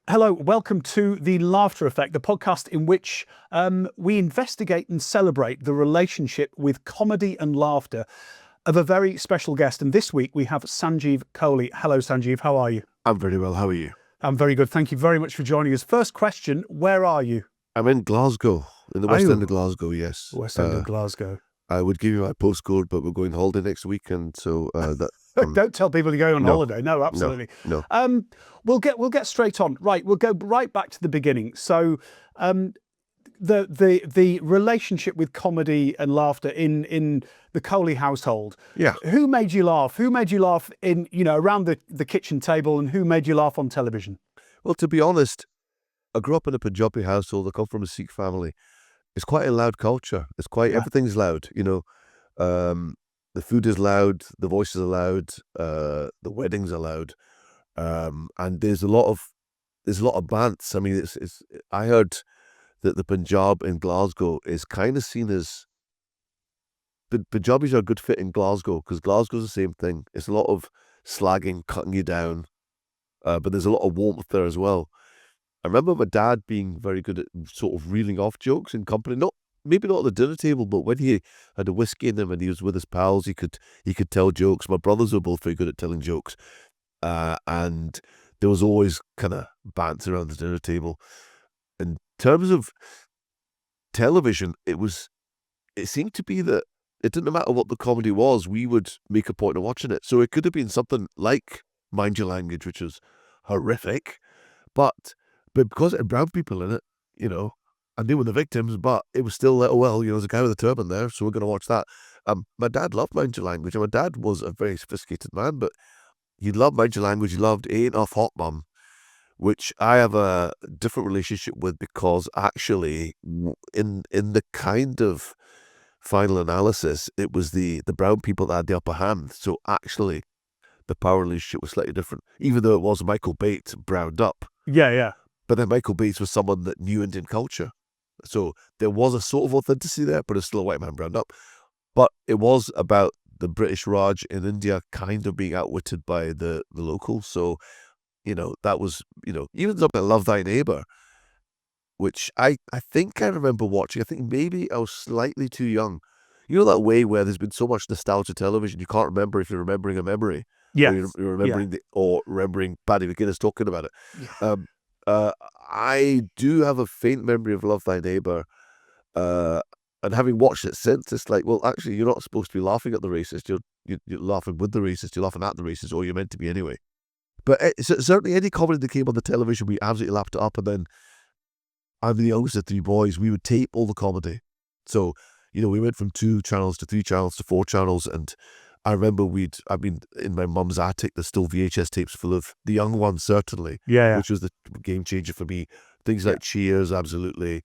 Hello, welcome to The Laughter Effect, the podcast in which we investigate and celebrate the relationship with comedy and laughter of a very special guest. And this week we have Sanjeev Kohli. Hello, Sanjeev. How are you? I'm very well. How are you? I'm very good. Thank you very much for joining us. First question, where are you? I'm in Glasgow, in the West End of Glasgow, yes. West End of Glasgow. I would give you my postcode, but we're going holiday next week, and so that... Don't tell people you're going on holiday. No, absolutely. No. We'll get straight on. Right, we'll go right back to the beginning. So, the relationship with comedy and laughter in the Kholi household. Yeah. Who made you laugh? Who made you laugh in around the kitchen table, and who made you laugh on television? Well, to be honest, I grew up in a Punjabi household. I come from a Sikh family. It's quite a loud culture. It's quite everything's loud. The food is loud, the voices are loud, the weddings are loud, and there's a lot of bants. I mean, I heard that the Punjab in Glasgow is kind of seen as the Punjabis are a good fit in Glasgow because Glasgow's the same thing. It's a lot of slagging, cutting you down, but there's a lot of warmth there as well. I remember my dad being very good at sort of reeling off jokes in company, maybe not at the dinner table, but when he had a whiskey in him and he was with his pals, he could tell jokes. My brothers were both very good at telling jokes, and there was always kind of banter around the dinner table. In terms of television, it seemed to be that it didn't matter what the comedy was, we would make a point of watching it. So it could have been something like Mind Your Language, which was horrific, but because it had brown people in it, and they were the victims, but it was still there's a guy with a turban there, so we're going to watch that. My dad loved Mind Your Language, and my dad was a very sophisticated man, but he loved Mind Your Language. He loved Ain't Off Hot Mum, which I have a different relationship with because actually, in the kind of final analysis, it was the brown people that had the upper hand. So actually, the power relationship was slightly different, even though it was Michael Bates browned up. Yeah. But then Michael Bates was someone that knew Indian culture. So there was a sort of authenticity there, but it's still a white man browned up. But it was about the British Raj in India kind of being outwitted by the locals. So, that was, even something like Love Thy Neighbour, which I think I remember watching. I think maybe I was slightly too young. You know that way where there's been so much nostalgia television, you can't remember if you're remembering a memory. Yeah. Or you're remembering Paddy McGuinness talking about it. Yeah. I do have a faint memory of Love Thy Neighbour, and having watched it since, it's like, well, actually, you're not supposed to be laughing at the racist. You're laughing with the racist. You're laughing at the racist, or you're meant to be anyway. But certainly, any comedy that came on the television, we absolutely lapped it up. And then I'm the youngest of three boys. We would tape all the comedy. So, we went from 2 channels to 3 channels to 4 channels, and I remember in my mum's attic, there's still VHS tapes full of the young ones, certainly. Yeah. Which was the game changer for me. Things like Cheers, absolutely.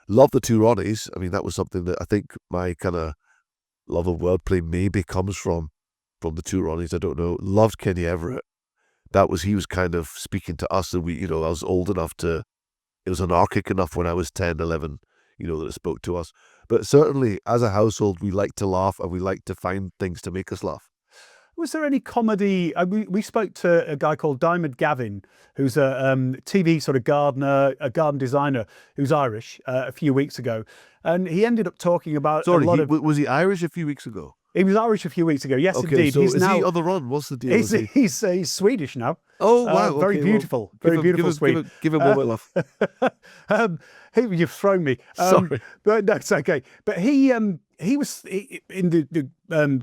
Love the Two Ronnies. I mean, that was something that I think my kind of love of wordplay maybe comes from the Two Ronnies. I don't know. Loved Kenny Everett. He was kind of speaking to us, and I was old enough it was anarchic enough when I was 10, 11, that it spoke to us. But certainly, as a household, we like to laugh and we like to find things to make us laugh. Was there any comedy? We spoke to a guy called Diamond Gavin, who's a TV sort of gardener, a garden designer, who's Irish, a few weeks ago. And he ended up talking about was he Irish a few weeks ago? He was Irish a few weeks ago, yes, okay, indeed. So is he on the run? What's the deal? He's Swedish now. Oh, wow. Very beautiful. Very beautiful Swede. Give him one more laugh. You've thrown me. Sorry. But no, it's okay. But he was in the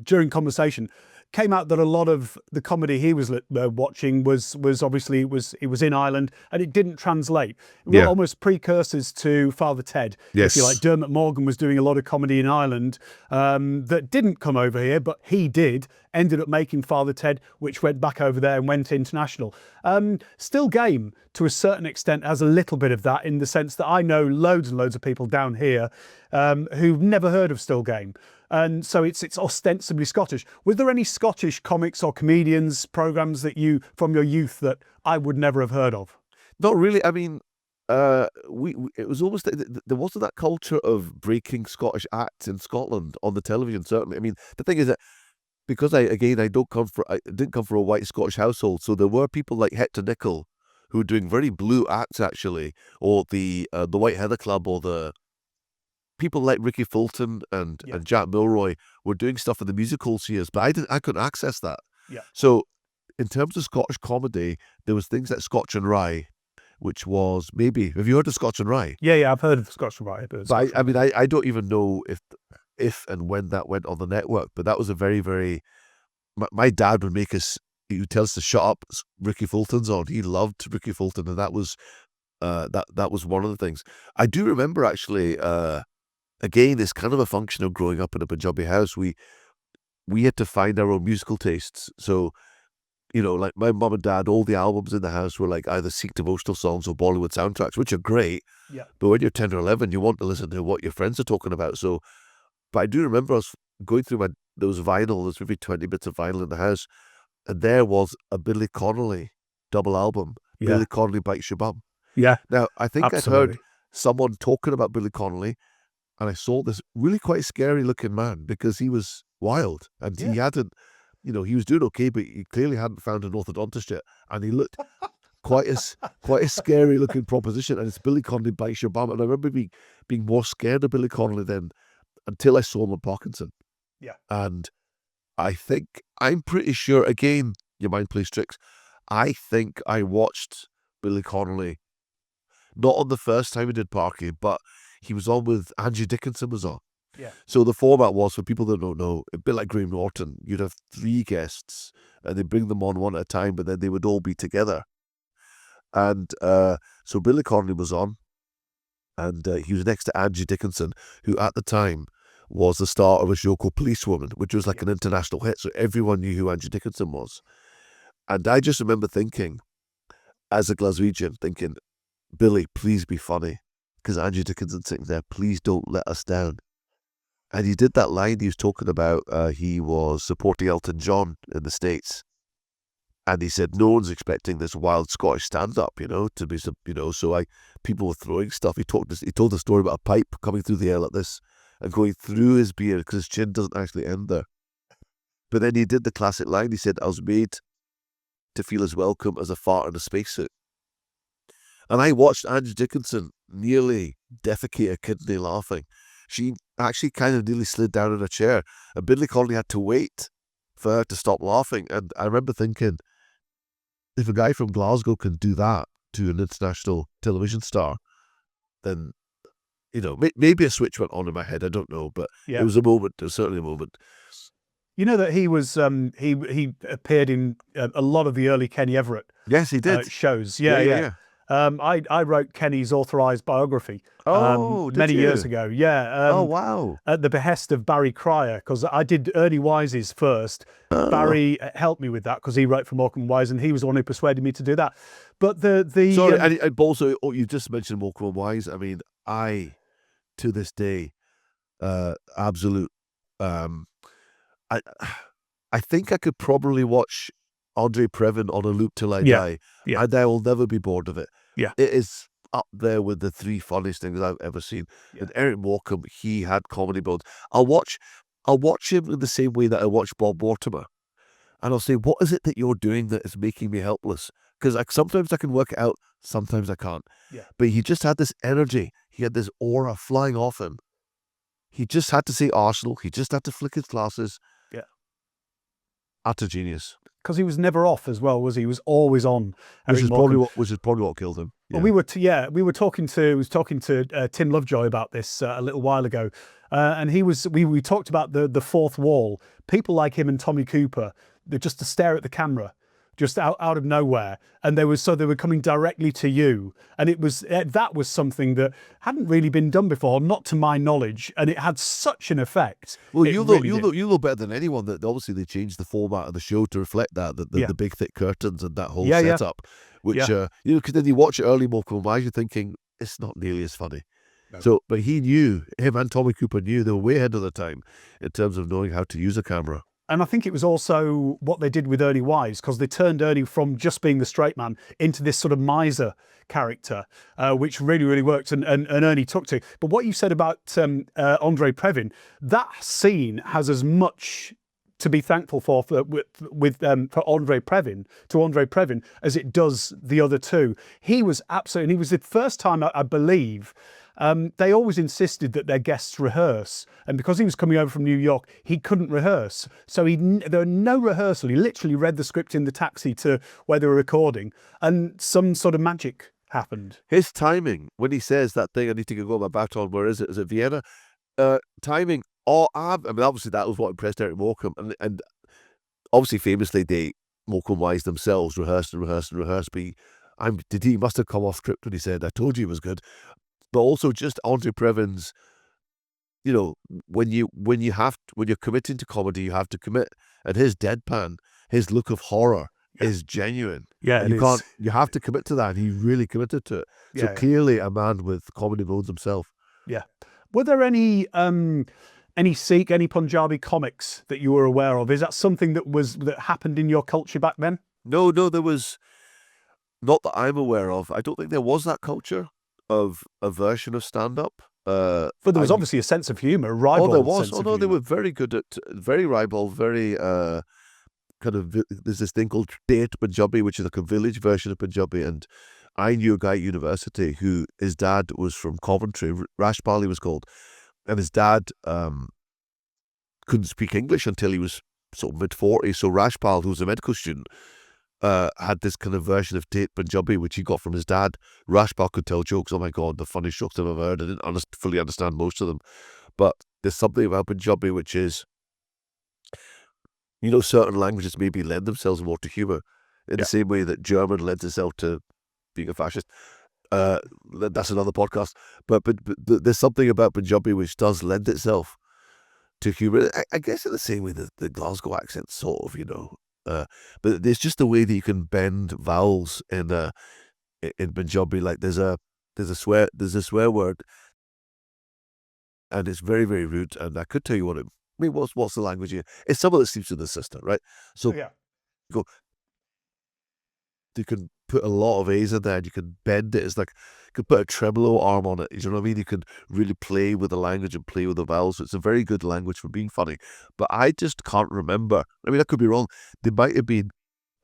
during conversation, came out that a lot of the comedy he was watching was obviously it was in Ireland, and it didn't translate. It were almost precursors to Father Ted. Yes. If you like, Dermot Morgan was doing a lot of comedy in Ireland that didn't come over here, but he did. Ended up making Father Ted, which went back over there and went international. Still Game, to a certain extent, has a little bit of that, in the sense that I know loads and loads of people down here who've never heard of Still Game. And so it's ostensibly Scottish. Was there any Scottish comics or comedians programs that from your youth that I would never have heard of? Not really. I mean, it was almost there wasn't that culture of breaking Scottish acts in Scotland on the television. Certainly, I mean, the thing is that because I didn't come from a white Scottish household, so there were people like Hector Nichol who were doing very blue acts actually, or the White Heather Club, or the people like Ricky Fulton and Jack Milroy were doing stuff in the music hall years, but I couldn't access that. Yeah. So in terms of Scottish comedy, there was things like Scotch and Rye, which was maybe, have you heard of Scotch and Rye? Yeah, I've heard of Scotch and Rye. But I mean, I don't even know if and when that went on the network, but that was a very, very, my dad would make us, he would tell us to shut up. Ricky Fulton's on. He loved Ricky Fulton, and that was one of the things. I do remember actually, again, it's kind of a function of growing up in a Punjabi house. We had to find our own musical tastes. So, you know, like my mum and dad, all the albums in the house were like either Sikh devotional songs or Bollywood soundtracks, which are great. Yeah. But when you're 10 or 11, you want to listen to what your friends are talking about. So, but I do remember us going through those vinyl, there's maybe 20 bits of vinyl in the house, and there was a Billy Connolly double album, Billy Connolly Bites Your Bum. Yeah. Now, I think absolutely. I'd heard someone talking about Billy Connolly, and I saw this really quite scary looking man because he was wild, and he hadn't, you know, he was doing okay, but he clearly hadn't found an orthodontist yet, and he looked quite a scary looking proposition. And it's Billy Connolly Bites Your Bum, and I remember being more scared of Billy Connolly then until I saw him on Parkinson. Yeah, and I'm pretty sure, again, your mind plays tricks. I think I watched Billy Connolly not on the first time he did Parky, but he was on with Angie Dickinson was on. Yeah. So the format was, for people that don't know, a bit like Graham Norton. You'd have 3 guests, and they'd bring them on one at a time, but then they would all be together. And so Billy Connolly was on, and he was next to Angie Dickinson, who at the time was the star of a show called Policewoman, which was like an international hit. So everyone knew who Angie Dickinson was. And I just remember thinking, as a Glaswegian, thinking, Billy, please be funny, because Angie Dickinson's sitting there, please don't let us down. And he did that line he was talking about, he was supporting Elton John in the States. And he said, no one's expecting this wild Scottish stand-up, you know, to be, you know, so people were throwing stuff. He told the story about a pipe coming through the air like this and going through his beard because his chin doesn't actually end there. But then he did the classic line. He said, I was made to feel as welcome as a fart in a spacesuit. And I watched Angie Dickinson nearly defecate a kidney laughing. She actually kind of nearly slid down in a chair, and Billy Connolly had to wait for her to stop laughing. And I remember thinking, if a guy from Glasgow can do that to an international television star, then, you know, maybe a switch went on in my head. I don't know, but it was a moment. It was certainly a moment. You know that he was he appeared in a lot of the early Kenny Everett. Yes, he did shows. Yeah. I wrote Kenny's authorised biography many years ago. Yeah. Oh, wow. At the behest of Barry Cryer, because I did Ernie Wise's first. Barry helped me with that because he wrote for Morecambe and Wise, and he was the one who persuaded me to do that. But Sorry, and also, you just mentioned Morecambe and Wise. I mean, to this day, absolute. I think I could probably watch Andre Previn on a loop till I die, and I will never be bored of it. Yeah, it is up there with the 3 funniest things I've ever seen. And Eric Morecambe, he had comedy bones. I'll watch him in the same way that I watch Bob Mortimer, and I'll say, what is it that you're doing that is making me helpless? Because sometimes I can work it out, sometimes I can't. Yeah. But he just had this energy. He had this aura flying off him. He just had to say Arsenal. He just had to flick his glasses. Yeah. Utter genius. Because he was never off as well, was he? He was always on. Which is probably what killed him. Yeah. Well, we were talking to Tim Lovejoy about this a little while ago, and we talked about the fourth wall. People like him and Tommy Cooper, they're just to stare at the camera, just out of nowhere, and they were coming directly to you, and that was something that hadn't really been done before, not to my knowledge, and it had such an effect. Well, you know better than anyone that obviously they changed the format of the show to reflect that the big thick curtains and that whole setup, which because then you watch it early Morecambe and Wise, you're thinking it's not nearly as funny. No. So, but him and Tommy Cooper knew they were way ahead of their time in terms of knowing how to use a camera. And I think it was also what they did with Ernie Wise, because they turned Ernie from just being the straight man into this sort of miser character, which really, really worked, and Ernie took to. But what you said about Andre Previn, that scene has as much to be thankful for Andre Previn as it does the other two. He was absolutely, and he was the first time I believe. They always insisted that their guests rehearse, and because he was coming over from New York, he couldn't rehearse. So there were no rehearsal. He literally read the script in the taxi to where they were recording, and some sort of magic happened. His timing, when he says that thing, I need to go my baton, where is it? Is it Vienna? Timing, I mean, obviously that was what impressed Eric Morecambe, and obviously famously Morecambe Wise themselves rehearsed, but he must have come off script when he said, I told you it was good. But also just Andre Previn's, when you're committing to comedy, you have to commit. And his deadpan, his look of horror is genuine. Yeah, and you have to commit to that. And he really committed to it. So clearly a man with comedy bones himself. Yeah. Were there any Sikh, any Punjabi comics that you were aware of? Is that something that happened in your culture back then? No, there was, not that I'm aware of. I don't think there was that culture of a version of stand-up. But there was obviously a sense of humour, ribald. Oh, there was. Sense of no, humour. They were very good at, very ribald, very kind of, there's this thing called Date Punjabi, which is like a village version of Punjabi. And I knew a guy at university who, his dad was from Coventry, Rashpal he was called. And his dad couldn't speak English until he was sort of mid-40s. So Rashpal, who was a medical student, had this kind of version of Date Punjabi, which he got from his dad. Rashpal could tell jokes. Oh my God, the funniest jokes I've ever heard. I didn't fully understand most of them. But there's something about Punjabi which is, certain languages maybe lend themselves more to humour in the same way that German lends itself to being a fascist. That's another podcast. But there's something about Punjabi which does lend itself to humour. I guess in the same way that the Glasgow accent sort of, but there's just a way that you can bend vowels in Punjabi. Like there's a swear word, and it's very, very rude. And I could tell you what's the language here? It's some of it sleeps with the sister, right? So you can put a lot of A's in there, and you can bend it. It's like you could put a tremolo arm on it. You know what I mean? You can really play with the language and play with the vowels. So it's a very good language for being funny. But I just can't remember. I mean, I could be wrong. There might have been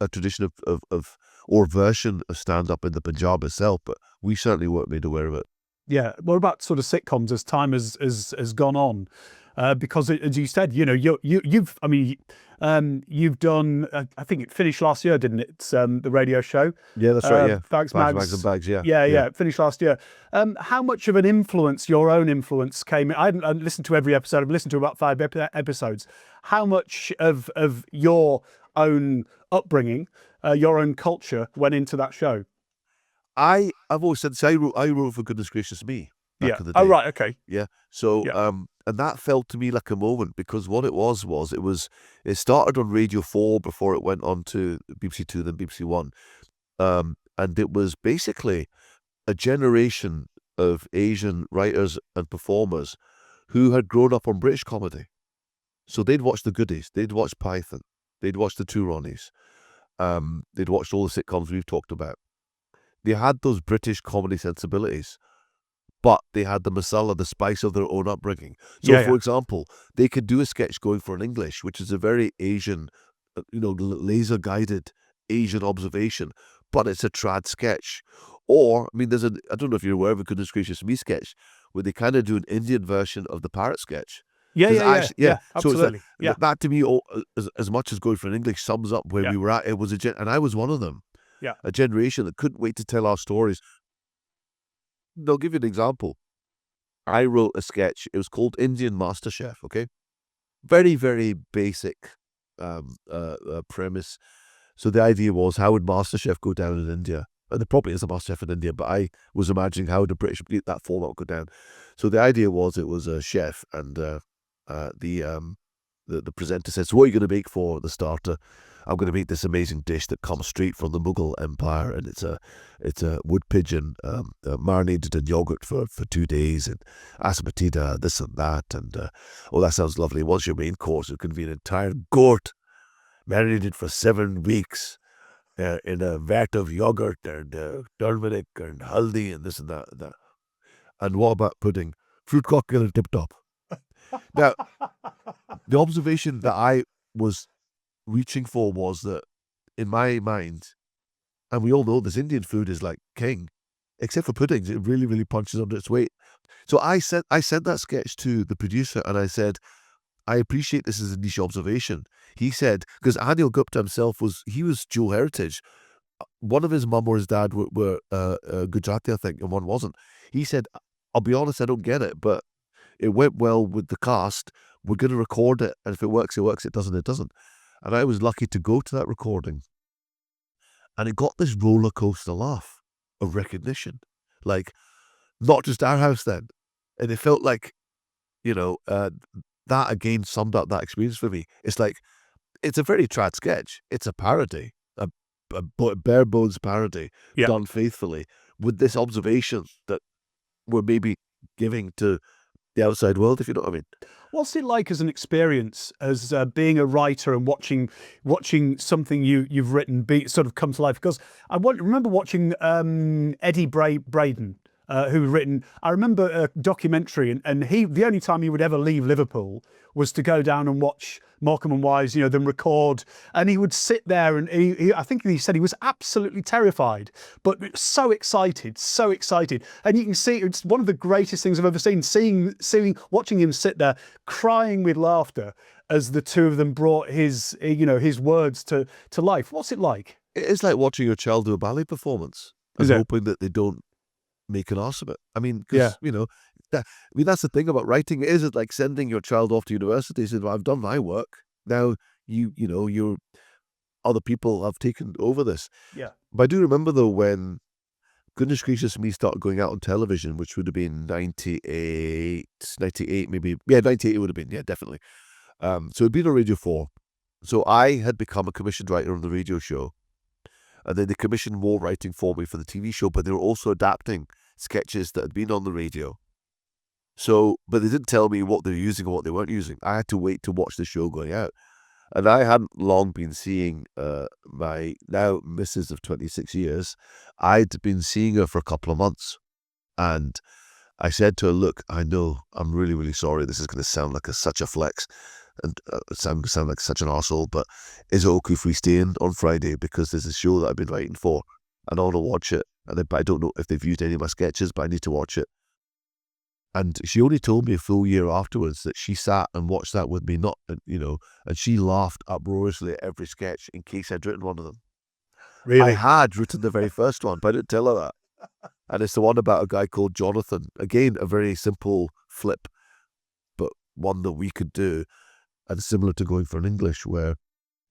a tradition of or version of stand-up in the Punjab itself, but we certainly weren't made aware of it. Yeah. What about sort of sitcoms as time has gone on? Because as you said, you've done. I think it finished last year, didn't it? The radio show. Yeah, that's right. Yeah, Fags, Bags and Bags. Yeah. Yeah. It finished last year. How much of an influence, your own influence, came? I haven't listened to every episode. I've listened to about 5 episodes. How much of your own upbringing, your own culture, went into that show? I've always said, I wrote for Goodness Gracious Me. Back in the day. Oh, right. Okay. Yeah. So, and that felt to me like a moment, because what it was it started on Radio 4 before it went on to BBC 2, then BBC 1. And it was basically a generation of Asian writers and performers who had grown up on British comedy. So they'd watched The Goodies, they'd watched Python, they'd watched The Two Ronnies, they'd watched all the sitcoms we've talked about. They had those British comedy sensibilities, but they had the masala, the spice of their own upbringing. So, for example, they could do a sketch going for an English, which is a very Asian, laser-guided Asian observation, but it's a trad sketch. Or, I mean, I don't know if you're aware of a Goodness Gracious Me sketch, where they kind of do an Indian version of the parrot sketch. Yeah, So absolutely. that to me, as much as going for an English, sums up where we were at. It was and I was one of them. Yeah. A generation that couldn't wait to tell our stories. I'll give you an example. I wrote a sketch. It was called Indian MasterChef, okay? Very, very basic premise. So the idea was, how would MasterChef go down in India? And there probably is a MasterChef in India, but I was imagining how would a British that format go down. So the idea was, it was a chef, and the presenter says, so what are you going to make for the starter? I'm going to make this amazing dish that comes straight from the Mughal Empire, and it's a wood pigeon marinated in yogurt for 2 days, and asafoetida, this and that, and that sounds lovely. What's your main course? It can be an entire goat marinated for 7 weeks in a vat of yogurt and turmeric and haldi and this and that and that. And what about pudding? Fruit cocktail and tip top. Now, the observation that I was reaching for was that, in my mind, and we all know this, Indian food is like king, except for puddings. It really, really punches under its weight. So I sent that sketch to the producer, and I said, I appreciate this is a niche observation. He said, because Anil Gupta himself was dual heritage. One of his mum or his dad were Gujarati, I think, and one wasn't. He said, I'll be honest, I don't get it, but it went well with the cast. We're going to record it, and if it works, it works. It doesn't, it doesn't. And I was lucky to go to that recording, and it got this roller coaster laugh of recognition, like not just our house then, and it felt like, that again summed up that experience for me. It's like, it's a very trad sketch. It's a parody, a bare bones parody done faithfully with this observation that we're maybe giving to the outside world, if you know what I mean. What's it like as an experience, as being a writer and watching something you've written sort of come to life? Because I remember watching Eddie Braden, who had written, I remember a documentary, and the only time he would ever leave Liverpool was to go down and watch Morecambe and Wise, them record, and he would sit there, and I think he said he was absolutely terrified, but so excited, and you can see it's one of the greatest things I've ever seen. Watching him sit there crying with laughter as the two of them brought his words to life. What's it like? It's like watching your child do a ballet performance and hoping that they don't make an arse of it. I mean, because that's the thing about writing. It's like sending your child off to university. Saying, well, I've done my work. Now your other people have taken over this. Yeah. But I do remember though when, goodness gracious me, started going out on television, which would have been 98 maybe. Yeah, 98 it would have been. Yeah, definitely. So it'd been on Radio 4. So I had become a commissioned writer on the radio show. And then they commissioned more writing for me for the TV show, but they were also adapting sketches that had been on the radio. So, but they didn't tell me what they were using or what they weren't using. I had to wait to watch the show going out. And I hadn't long been seeing my now missus of 26 years. I'd been seeing her for a couple of months. And I said to her, look, I know, I'm really, really sorry. This is going to sound like such a flex and sound like such an arsehole, but is it okay if we stay in on Friday? Because there's a show that I've been writing for and I want to watch it. But I don't know if they've used any of my sketches, but I need to watch it. And she only told me a full year afterwards that she sat and watched that with me, and she laughed uproariously at every sketch in case I'd written one of them. Really? I had written the very first one, but I didn't tell her that. And it's the one about a guy called Jonathan. Again, a very simple flip, but one that we could do. And similar to Going for an English, where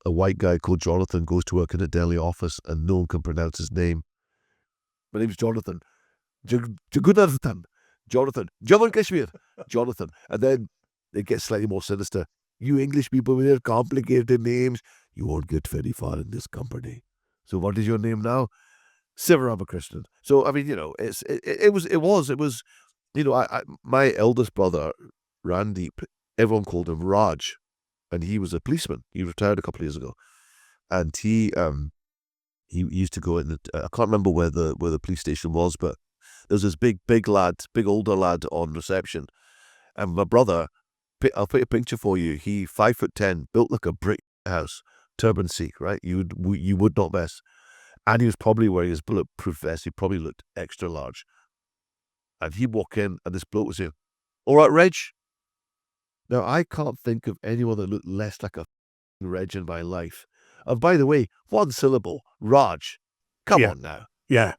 a white guy called Jonathan goes to work in a Delhi office and no one can pronounce his name. My name's Jonathan. Jagunathan. Jonathan. Jammu Kashmir. Jonathan. And then it gets slightly more sinister. You English people with your complicated names, you won't get very far in this company. So what is your name now? Sivaramakrishnan. So, I mean, it was, my eldest brother, Randy, everyone called him Raj. And he was a policeman. He retired a couple of years ago. And he used to go in, I can't remember where the police station was, but there was this big older lad on reception. And my brother, I'll put a picture for you. He 5'10", built like a brick house, turban Sikh, right? You would not mess. And he was probably wearing his bulletproof vest. He probably looked extra large. And he'd walk in and this bloke was here. All right, Reg. Now, I can't think of anyone that looked less like a Reg in my life. And by the way, one syllable, Raj. Come on now. Yeah.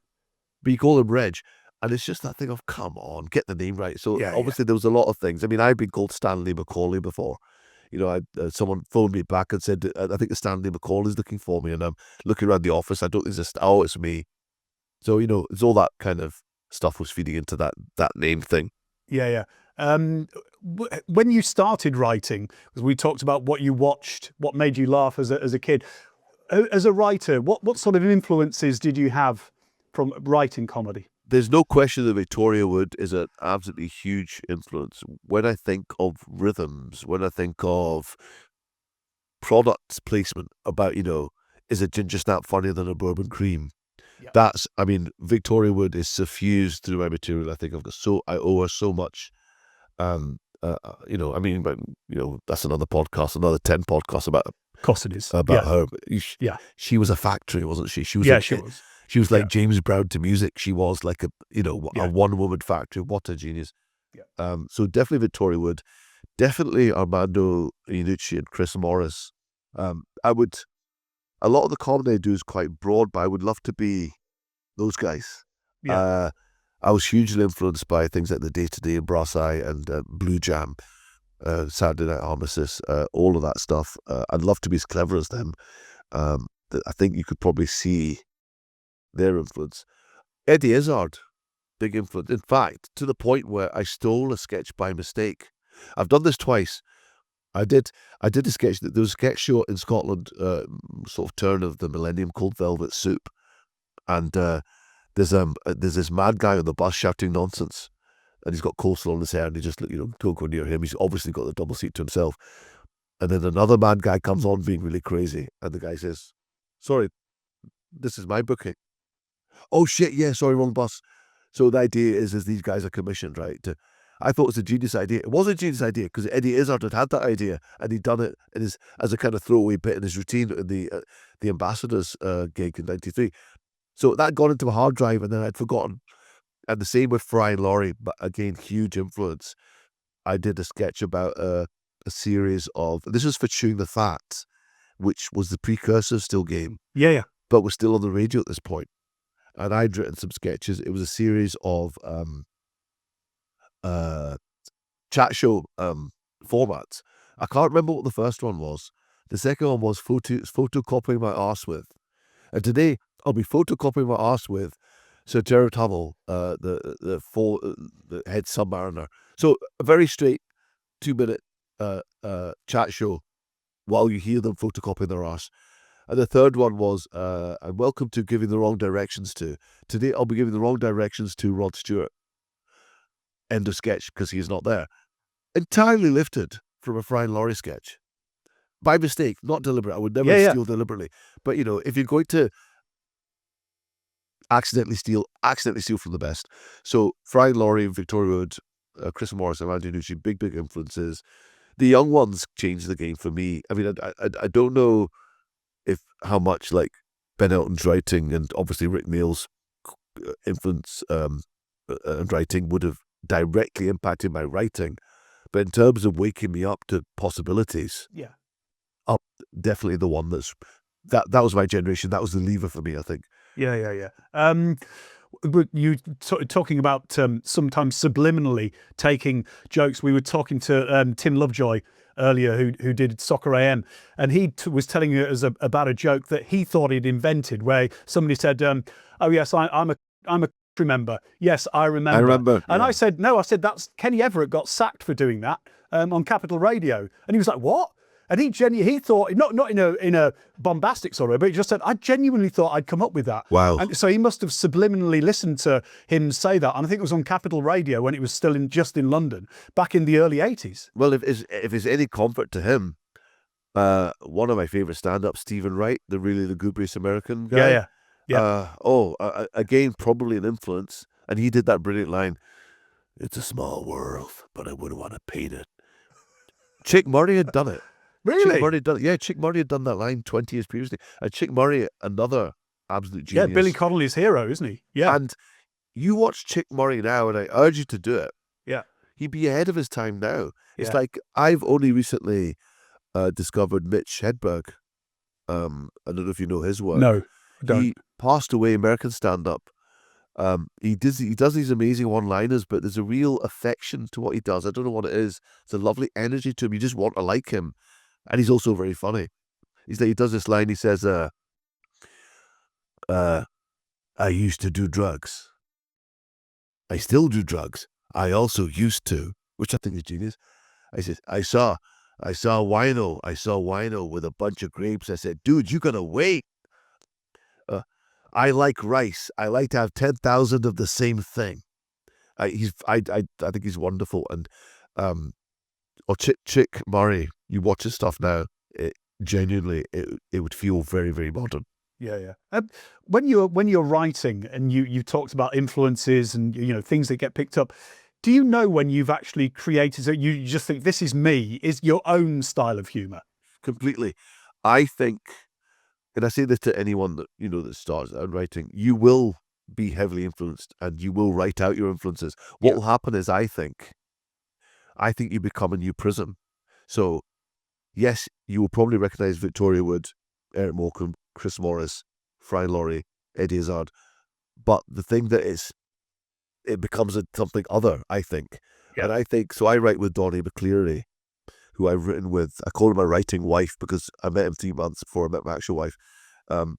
But you call him Reg. And it's just that thing of, come on, get the name right. So obviously there was a lot of things. I mean, I've been called Stanley McCauley before. Someone phoned me back and said, I think Stanley McCauley is looking for me. And I'm looking around the office. I don't think it's me. So, it's all that kind of stuff was feeding into that name thing. Yeah. When you started writing, because we talked about what you watched, what made you laugh as a kid. As a writer, what sort of influences did you have from writing comedy? There's no question that Victoria Wood is an absolutely huge influence. When I think of rhythms, when I think of product placement about, is a ginger snap funnier than a bourbon cream? Yeah. Victoria Wood is suffused through my material. I think I owe her so much. You know, I mean, but you know, that's another podcast, another 10 podcasts about Of course it is. her. Yeah. She was a factory, wasn't she? She was Yeah, like, she was. She was like James Brown to music. She was like a Yeah. one-woman factory. What a genius. Yeah. So definitely Victoria Wood, definitely Armando Iannucci and Chris Morris. A lot of the comedy I do is quite broad, but I would love to be those guys. Yeah. I was hugely influenced by things like The Day Today and Brass Eye and Blue Jam, Saturday Night Armistice, all of that stuff. I'd love to be as clever as them. I think you could probably see their influence. Eddie Izzard, big influence. In fact, to the point where I stole a sketch by mistake. I've done this twice. I did a sketch. There was a sketch show in Scotland, sort of turn of the millennium, called Velvet Soup, and there's this mad guy on the bus shouting nonsense, and he's got coleslaw on his hair, and he just don't go near him. He's obviously got the double seat to himself. And then another mad guy comes on being really crazy, and the guy says, "Sorry, this is my booking." "Oh shit, yeah, sorry, wrong bus." So the idea is these guys are commissioned, right? I thought it was a genius idea. It was a genius idea because Eddie Izzard had that idea, and he'd done it as a kind of throwaway bit in his routine in the Ambassadors gig in '93. So that got into a hard drive, and then I'd forgotten. And the same with Fry and Laurie, but again, huge influence. I did a sketch about a series of, this was for Chewing the Fat, which was the precursor of Still Game. Yeah. But we're still on the radio at this point. And I'd written some sketches. It was a series of chat show formats. I can't remember what the first one was. The second one was photocopying my arse with. And today I'll be photocopying my arse with Sir Gerard Hummel, the head submariner. So a very straight 2-minute chat show while you hear them photocopying their arse. And the third one was, and welcome to Giving the Wrong Directions to. Today I'll be giving the wrong directions to Rod Stewart. End of sketch, because he's not there. Entirely lifted from a Fry and Laurie sketch. By mistake, not deliberate. I would never steal deliberately. But, if you're going to accidentally steal from the best. So Fry and Laurie, Victoria Wood, Chris Morris, and Andy Nucci, big influences. The young ones changed the game for me. I mean, I don't know how much like Ben Elton's writing and obviously Rick Mayall's influence and writing would have directly impacted my writing, but in terms of waking me up to possibilities, definitely the one that was my generation. That was the lever for me, I think. Yeah. You talking about sometimes subliminally taking jokes. We were talking to Tim Lovejoy earlier, who did Soccer AM, and he was telling us about a joke that he thought he'd invented, where somebody said, "Oh yes, I'm a member. Yes, I remember." I remember. And yeah. I said, "No, that's Kenny Everett got sacked for doing that on Capital Radio." And he was like, "What?" And he thought, not in a bombastic sort of way, but he just said, "I genuinely thought I'd come up with that." Wow. And so he must have subliminally listened to him say that. And I think it was on Capital Radio when it was still just in London back in the early 80s. Well, if it's any comfort to him, one of my favorite stand-ups, Stephen Wright, the really lugubrious American guy. Yeah. Again, probably an influence. And he did that brilliant line, "It's a small world, but I wouldn't want to paint it." Chick Murray had done it. Really? Chick Murray had done it. Yeah, Chick Murray had done that line 20 years previously. And Chick Murray, another absolute genius. Yeah, Billy Connolly's hero, isn't he? Yeah. And you watch Chick Murray now, and I urge you to do it. Yeah. He'd be ahead of his time now. It's Yeah. like I've only recently discovered Mitch Hedberg. I don't know if you know his work. No, I don't. He passed away, American stand-up. He does these amazing one-liners, but there's a real affection to what he does. I don't know what it is. There's a lovely energy to him. You just want to like him. And he's also very funny. He does this line, he says, "I used to do drugs. I still do drugs. I also used to," which I think is genius. I said, I saw wino with a bunch of grapes. I said, "Dude, you gotta wait. I like rice. I like to have 10,000 of the same thing." I think he's wonderful. And Chick Murray, you watch his stuff now, genuinely it would feel very, very modern. Yeah. When you're writing, and you talked about influences and things that get picked up, Do you know when you've actually created, so you just think this is me, is your own style of humour? Completely. I think, and I say this to anyone that, that starts out writing, you will be heavily influenced and you will write out your influences. What will happen is, I think you become a new prism. So, yes, you will probably recognize Victoria Wood, Eric Morecambe, Chris Morris, Fry Laurie, Eddie Izzard. But the thing that it becomes something other, I think. Yeah. And I think, so I write with Donnie McCleary, who I've written with. I call him my writing wife because I met him 3 months before I met my actual wife. And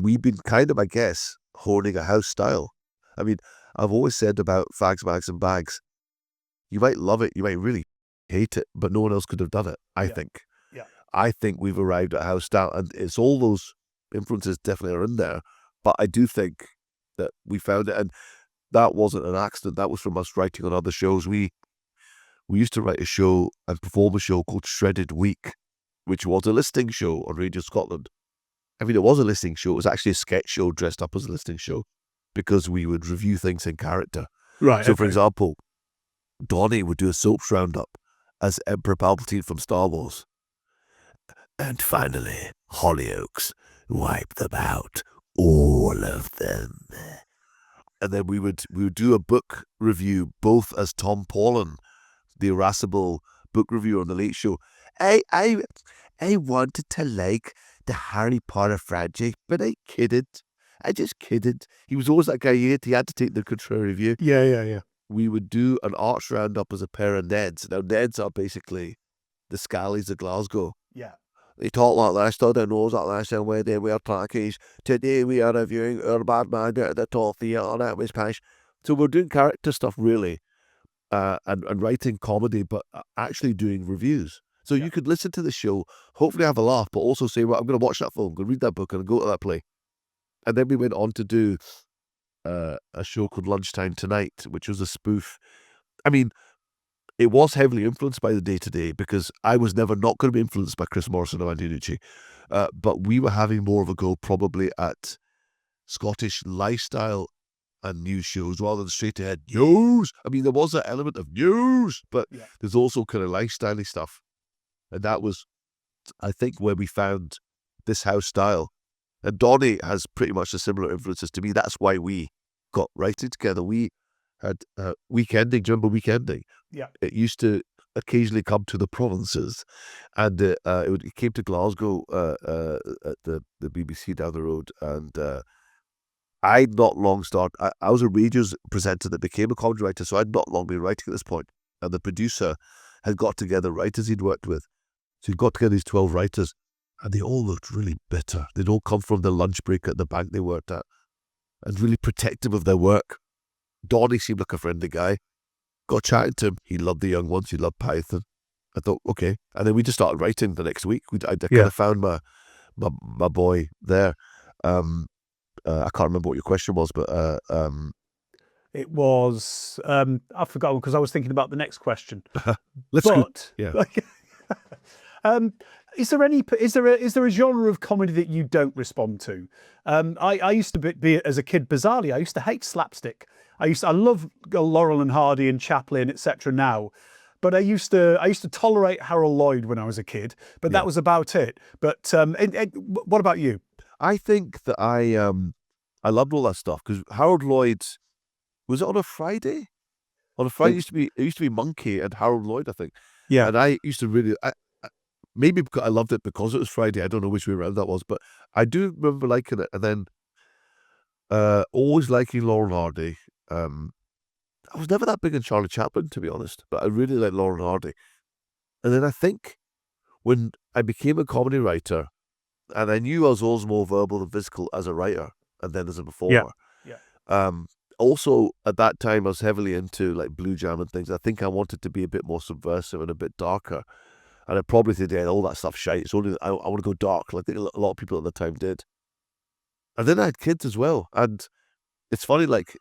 we've been kind of, I guess, honing a house style. I mean, I've always said about Fags, Mags and Bags, you might love it, you might really hate it, but no one else could have done it, I think. Yeah. I think we've arrived at a house style, and it's all those influences definitely are in there, but I do think that we found it, and that wasn't an accident. That was from us writing on other shows. We used to write a show and perform a show called Shredded Week, which was a listing show on Radio Scotland. I mean, it was a listing show. It was actually a sketch show dressed up as a listing show because we would review things in character. Right. So, for example, Donnie would do a soaps roundup as Emperor Palpatine from Star Wars. And finally, Hollyoaks, wipe them out, all of them. And then we would do a book review, both as Tom Paulin, the irascible book reviewer on The Late Show. I wanted to like the Harry Potter franchise, but I kidded. I just kidded. He was always that guy. He had to take the contrary view. Yeah. We would do an arts roundup as a pair of Neds. Now, Neds are basically the Scallies of Glasgow. Yeah. They talk like this, their nose like this, and they wear trackies. Today we are reviewing Our Bad Man at the Tall Theatre. That was Pash. So we're doing character stuff, really, and writing comedy, but actually doing reviews. So you could listen to the show, hopefully have a laugh, but also say, well, I'm going to watch that film, go read that book, and go to that play. And then we went on to do a show called Lunchtime Tonight, which was a spoof. I mean, it was heavily influenced by the day-to-day because I was never not going to be influenced by Chris Morrison or Andy Nucci. But we were having more of a go probably at Scottish lifestyle and news shows rather than straight-ahead news. I mean, there was that element of news, but there's also kind of lifestyle-y stuff. And that was, I think, where we found this house style. And Donnie has pretty much a similar influences to me. That's why we got writing together. We had Weekending. Do you remember Weekending? Yeah. It used to occasionally come to the provinces, and it came to Glasgow at the BBC down the road. And I'd not long started. I was a radio presenter that became a comedy writer, so I'd not long been writing at this point. And the producer had got together writers he'd worked with. So he'd got together these 12 writers, and they all looked really bitter. They'd all come from the lunch break at the bank they worked at, and really protective of their work. Donnie seemed like a friendly guy. Got chatting to him. He loved the young ones. He loved Python. I thought, okay. And then we just started writing the next week. I kind of found my boy there. I can't remember what your question was, but it was I've forgotten because I was thinking about the next question. Let's go. Yeah. Is there a genre of comedy that you don't respond to? I used to be as a kid, bizarrely, I used to hate slapstick. I love Laurel and Hardy and Chaplin, etc. now, but I used to tolerate Harold Lloyd when I was a kid, but that was about it. But what about you? I think that I loved all that stuff because Harold Lloyd, was it on a Friday? On a Friday, it used to be Monkey and Harold Lloyd, I think. Yeah. And I used to really, maybe because I loved it because it was Friday. I don't know which way around that was, but I do remember liking it. And then always liking Laurel and Hardy. I was never that big on Charlie Chaplin, to be honest, but I really liked Laurel and Hardy. And then I think when I became a comedy writer, and I knew I was always more verbal than physical as a writer and then as a performer. Also, at that time, I was heavily into like Blue Jam and things. I think I wanted to be a bit more subversive and a bit darker. And I probably said, yeah, all that stuff shite. It's only, I want to go dark, like a lot of people at the time did. And then I had kids as well. And it's funny, like,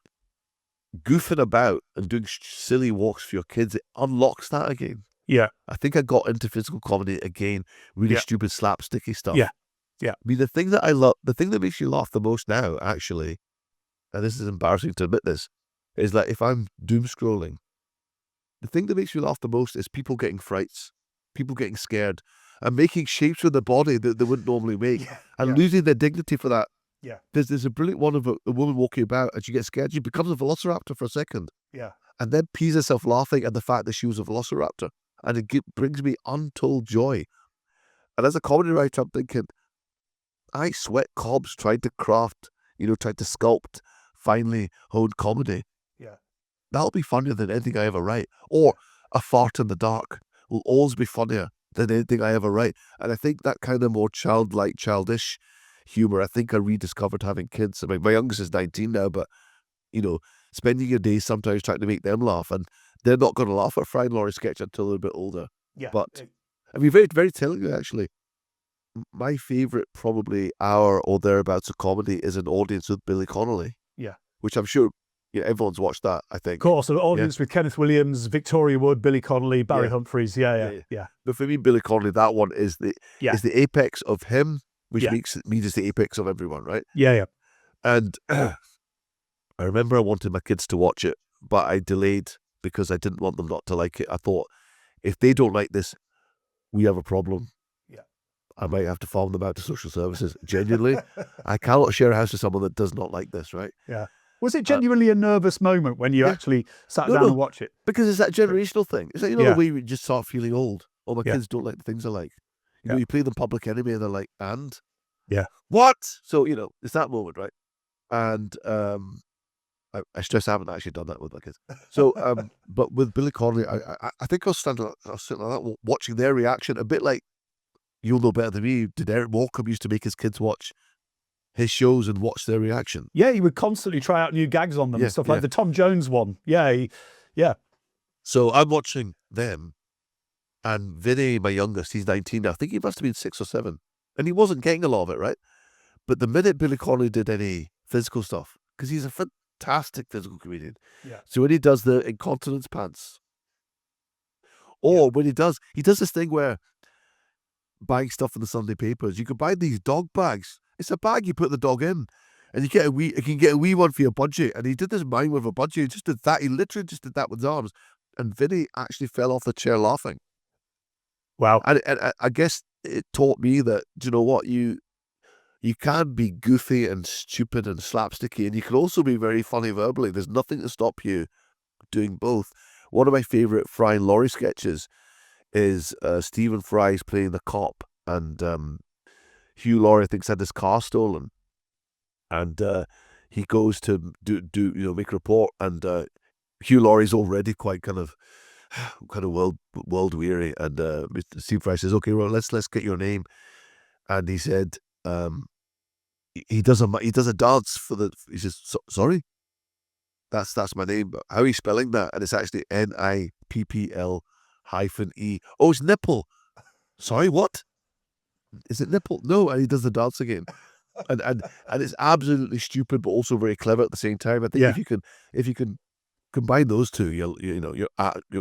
goofing about and doing silly walks for your kids, it unlocks that again. Yeah. I think I got into physical comedy again, really stupid slapsticky stuff. Yeah. I mean, the thing that I love, the thing that makes you laugh the most now, actually, and this is embarrassing to admit this, is that if I'm doom scrolling the thing that makes me laugh the most is people getting frights, people getting scared, and making shapes with their body that they wouldn't normally make, and losing their dignity for that. Yeah. There's a brilliant one of a woman walking about, and she gets scared. She becomes a velociraptor for a second, Yeah. and then pees herself laughing at the fact that she was a velociraptor. And it brings me untold joy. And as a comedy writer, I'm thinking, I sweat cobs trying to craft, trying to sculpt, finely honed comedy. Yeah. That'll be funnier than anything I ever write. Or a fart in the dark will always be funnier than anything I ever write. And I think that kind of more childlike, childish humor, I think I rediscovered having kids. I mean, my youngest is 19 now, but, spending your days sometimes trying to make them laugh. And they're not going to laugh at a Fry and Laurie sketch until they're a bit older. Yeah. But, I mean, very, very telling, actually. My favourite probably hour or thereabouts of comedy is An Audience with Billy Connolly. Yeah. Which I'm sure everyone's watched that, I think. Of course, An Audience with Kenneth Williams, Victoria Wood, Billy Connolly, Barry Humphries. Yeah. But for me, Billy Connolly, that one is the apex of him, which makes me just the apex of everyone, right? Yeah. And I remember I wanted my kids to watch it, but I delayed because I didn't want them not to like it. I thought, if they don't like this, we have a problem. I might have to farm them out to social services. Genuinely, I cannot share a house with someone that does not like this, right? Yeah. Was it genuinely a nervous moment when you actually sat down and watched it? Because it's that generational thing. It's like, the way we just start feeling old. Oh, my kids don't like the things I like. You play them Public Enemy and they're like, and? Yeah. What? So, it's that moment, right? And I stress I haven't actually done that with my kids. So, but with Billy Connolly, I think I was sitting like that, watching their reaction, a bit like, you'll know better than me, did Eric Morecambe used to make his kids watch his shows and watch their reaction? Yeah, he would constantly try out new gags on them and stuff like the Tom Jones one. Yeah. So I'm watching them, and Vinny, my youngest, he's 19 now. I think he must have been 6 or 7. And he wasn't getting a lot of it, right? But the minute Billy Connolly did any physical stuff, because he's a fantastic physical comedian. Yeah. So when he does the incontinence pants, or when he does this thing where buying stuff in the Sunday papers, you could buy these dog bags. It's a bag you put the dog in, and you can get a wee one for your budget. And he did this mime with a budget. He just did that. He literally just did that with his arms. And Vinny actually fell off the chair laughing. Wow. And I guess it taught me that, do you know what? You can be goofy and stupid and slapsticky, and you can also be very funny verbally. There's nothing to stop you doing both. One of my favourite Fry and Laurie sketches is Stephen Fry's playing the cop, and Hugh Laurie thinks had his car stolen, and he goes to make a report, and Hugh Laurie's already quite kind of world weary, and Stephen Fry says, "Okay, well, let's get your name," and he said, he does a dance for the. He says, "Sorry, that's my name. But how are you spelling that?" And it's actually NIPPL -E. Oh, it's nipple. Sorry, what? Is it nipple? No, and he does the dance again, and it's absolutely stupid, but also very clever at the same time. I think if you can combine those two, you're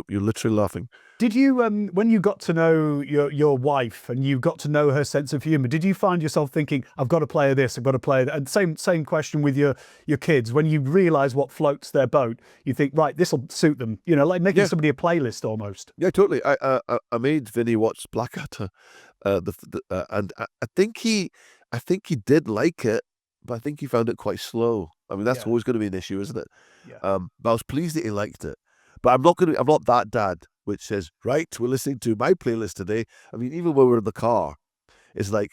literally laughing. Did you, when you got to know your wife and you got to know her sense of humour, did you find yourself thinking, I've got to play her this, I've got to play that? And same question with your kids. When you realise what floats their boat, you think, right, this will suit them. Like making somebody a playlist almost. Yeah, totally. I made Vinny watch Blackadder, and I think he did like it, but I think he found it quite slow. I mean, that's always going to be an issue, isn't it? Yeah. But I was pleased that he liked it. But I'm not that dad which says, right, we're listening to my playlist today. I mean, even when we're in the car, it's like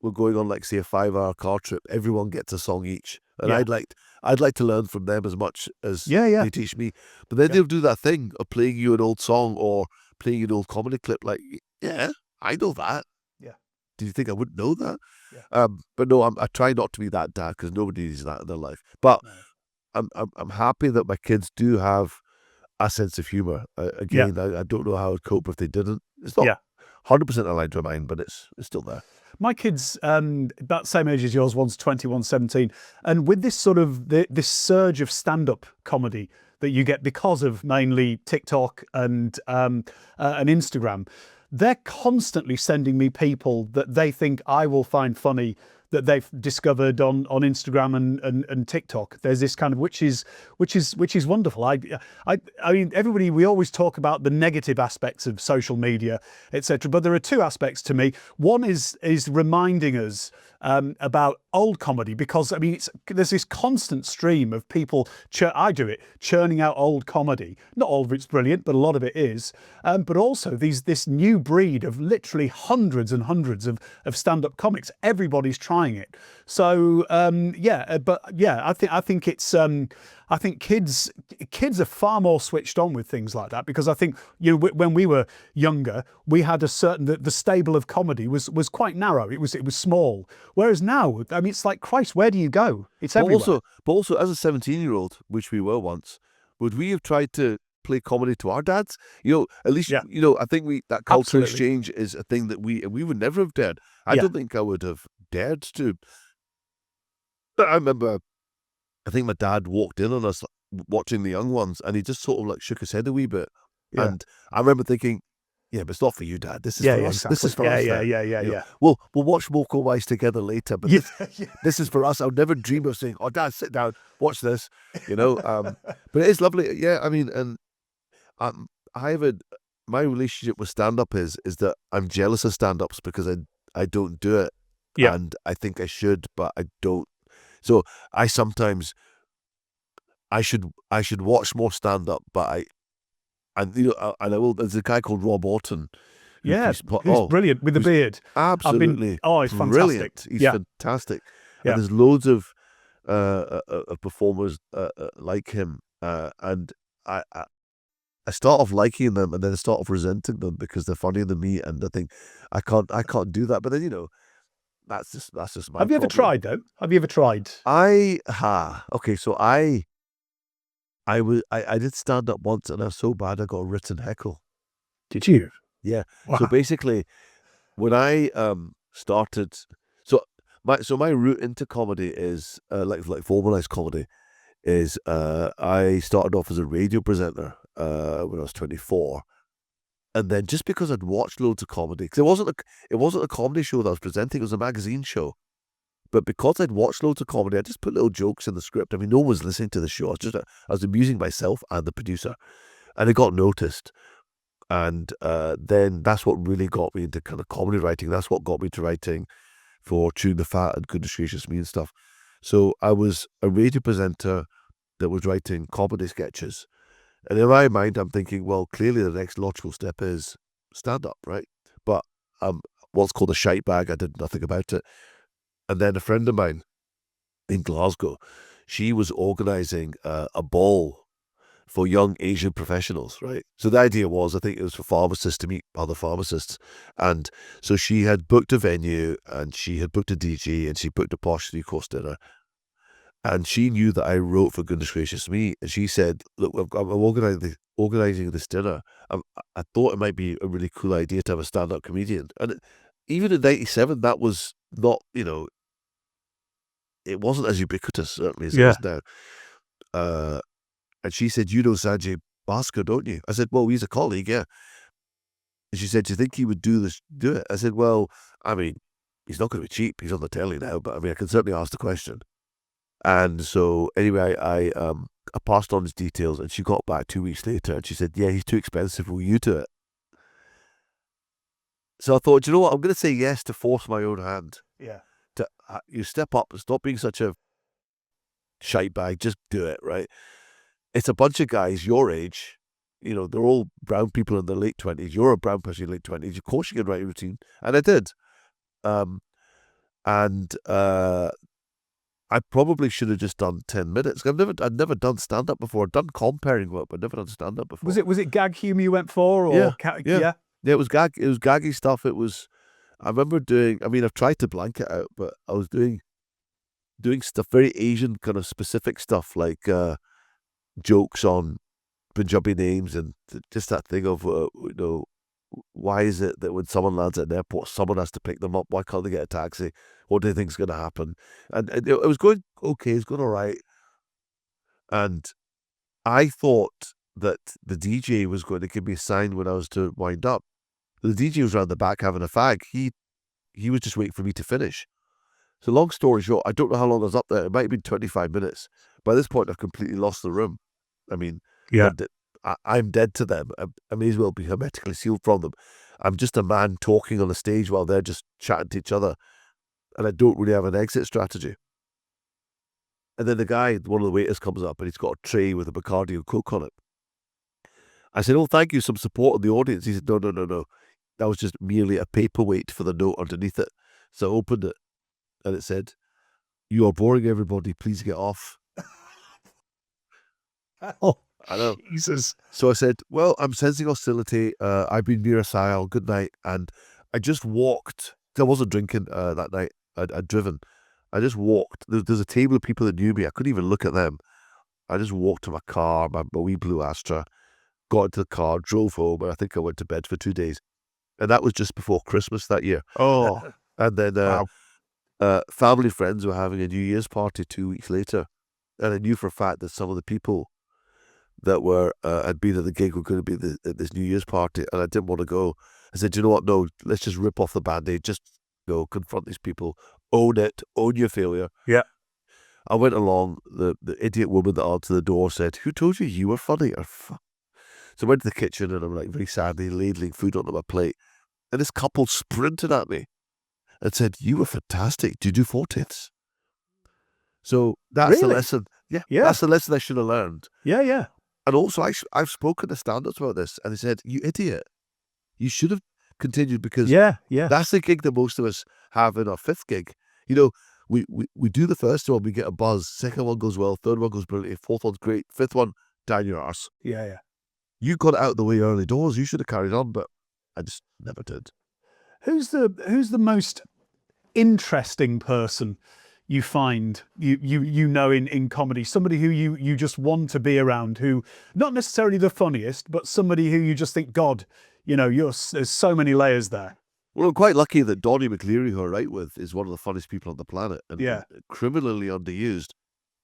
we're going on, like, say, a 5-hour car trip. Everyone gets a song each, and I'd like to learn from them as much as they teach me. But then they'll do that thing of playing you an old song or playing an old comedy clip. Like, yeah, I know that. Yeah. Did you think I wouldn't know that? Yeah. But no, I try not to be that dad, because nobody needs that in their life. But I'm happy that my kids do have a sense of humour. Again, I don't know how I'd cope if they didn't. It's not 100% aligned to mine, but it's still there. My kids, about the same age as yours, one's 20, one's 17. And with this sort of, this surge of stand-up comedy that you get because of mainly TikTok and Instagram, they're constantly sending me people that they think I will find funny that they've discovered on Instagram and TikTok. There's this kind of which is wonderful. I mean, everybody, we always talk about the negative aspects of social media, etc. But there are two aspects to me. One is reminding us about old comedy, because I mean there's this constant stream of people. I do it, churning out old comedy. Not all of it's brilliant, but a lot of it is. But also this new breed of literally hundreds and hundreds of stand-up comics. Everybody's trying it. So I think it's. I think kids are far more switched on with things like that, because I think, you know, when we were younger, we had the stable of comedy was quite narrow. It was small. Whereas now, I mean, it's like, Christ, where do you go? It's everywhere. But also, as a 17-year-old, which we were once, would we have tried to play comedy to our dads? You know, at least, you know, I think that cultural exchange is a thing that we would never have dared. I don't think I would have dared to. But I remember, I think my dad walked in on us watching the young ones, and he just sort of like shook his head a wee bit. Yeah. And I remember thinking, yeah, but it's not for you, Dad. This is for us. Exactly. This is for us. Yeah. We'll watch Moko Wise together later, but this is for us. I would never dream of saying, "Oh, Dad, sit down, watch this." You know, but it is lovely. Yeah, I mean, and my relationship with stand-up is that I'm jealous of stand-ups because I don't do it, and I think I should, but I don't. So I sometimes I should watch more stand-up, but I will. There's a guy called Rob Orton. Who's brilliant with the beard. Absolutely. He's brilliant. fantastic. He's fantastic. And there's loads of performers like him, and I start off liking them, and then I start off resenting them because they're funnier than me, and I think I can't do that. But then, you know, that's just my problem. Have you ever tried though? Have you ever tried? Okay, so I did stand up once, and I was so bad I got a written heckle. Did you? Yeah. Wow. So basically, when I started, my route into comedy is like formalized comedy is I started off as a radio presenter when I was 24. And then just because I'd watched loads of comedy, because it wasn't a comedy show that I was presenting, it was a magazine show. But because I'd watched loads of comedy, I just put little jokes in the script. I mean, no one was listening to the show. I was amusing myself and the producer, and it got noticed. And then that's what really got me into kind of comedy writing. That's what got me to writing for Chewing the Fat and Goodness Gracious Me and stuff. So I was a radio presenter that was writing comedy sketches. And in my mind, I'm thinking, well, clearly the next logical step is stand-up, right? But what's called a shite bag, I did nothing about it. And then a friend of mine in Glasgow, she was organising a ball for young Asian professionals, right? So the idea was, I think it was for pharmacists to meet other pharmacists. And so she had booked a venue, and she had booked a DJ, and she booked a posh 3-course dinner. And she knew that I wrote for Goodness Gracious Me. And she said, look, I'm organising this dinner. I thought it might be a really cool idea to have a stand-up comedian. And even in 97, that was not, you know, it wasn't as ubiquitous, certainly, as it is now. And she said, you know Sanjay Bhaskar, don't you? I said, well, he's a colleague, yeah. And she said, do you think he would do it? I said, well, I mean, he's not going to be cheap. He's on the telly now, but I mean, I can certainly ask the question. And so anyway, I passed on his details, and she got back 2 weeks later, and she said, yeah, he's too expensive. Will you do it? So I thought, you know what? I'm going to say yes to force my own hand. Yeah. You step up and stop being such a shite bag. Just do it, right? It's a bunch of guys your age. You know, they're all brown people in their late 20s. You're a brown person in your late 20s. Of course you can write a routine. And I did. I probably should have just done 10 minutes. I'd never done stand-up before. I'd done comparing work, but never done stand-up before. Was it gag humour you went for? Or yeah, it was gaggy stuff. I remember I've tried to blank it out, but I was doing stuff, very Asian kind of specific stuff, like jokes on Punjabi names, and just that thing of, you know, why is it that when someone lands at an airport, someone has to pick them up? Why can't they get a taxi? What do you think is going to happen? And it was going okay, it's going all right. And I thought that the DJ was going to give me a sign when I was to wind up. The DJ was around the back having a fag. He was just waiting for me to finish. So long story short, I don't know how long I was up there. It might have been 25 minutes. By this point, I've completely lost the room. I mean, Yeah. I'm dead to them. I may as well be hermetically sealed from them. I'm just a man talking on a stage while they're just chatting to each other. And I don't really have an exit strategy. And then the guy, one of the waiters, comes up and he's got a tray with a Bacardi and Coke on it. I said, "Oh, thank you, some support in the audience." He said, No. That was just merely a paperweight for the note underneath it. So I opened it and it said, "You are boring everybody, please get off." Oh, I know. Jesus. So I said, "Well, I'm sensing hostility. I've been Mirasail. Good night." And I just walked. I wasn't drinking that night. I'd driven. I just walked. There's a table of people that knew me. I couldn't even look at them. I just walked to my car, my wee blue Astra, got into the car, drove home, and I think I went to bed for 2 days. And that was just before Christmas that year. Oh, And then wow. family and friends were having a New Year's party 2 weeks later. And I knew for a fact that some of the people that were had been at the gig were going to be at this New Year's party, and I didn't want to go. I said, "You know what? No, let's just rip off the Band-Aid. Just go confront these people, own it, own your failure." Yeah. I went along. The idiot woman that answered the door said, "Who told you you were funny?" So I went to the kitchen and I'm like very sadly ladling food onto my plate, and this couple sprinted at me and said, "You were fantastic. Do you do 40ths?" So that's the Really? lesson. Yeah, Yeah. that's the lesson I should have learned. Yeah, yeah. And also, I've spoken to stand-ups about this, and they said, "You idiot, you should have continued because Yeah, yeah. that's the gig that most of us have in our fifth gig. You know, we do the first one, we get a buzz. Second one goes well. Third one goes brilliantly. Fourth one's great. Fifth one, down your arse. Yeah, yeah. You got it out of the way early doors. You should have carried on, but I just never did." Who's the most interesting person you find you know in comedy? Somebody who you just want to be around, who not necessarily the funniest, but somebody who you just think, God, there's so many layers there. Well, I'm quite lucky that Donnie McLeary, who I write with, is one of the funniest people on the planet and Yeah. criminally underused.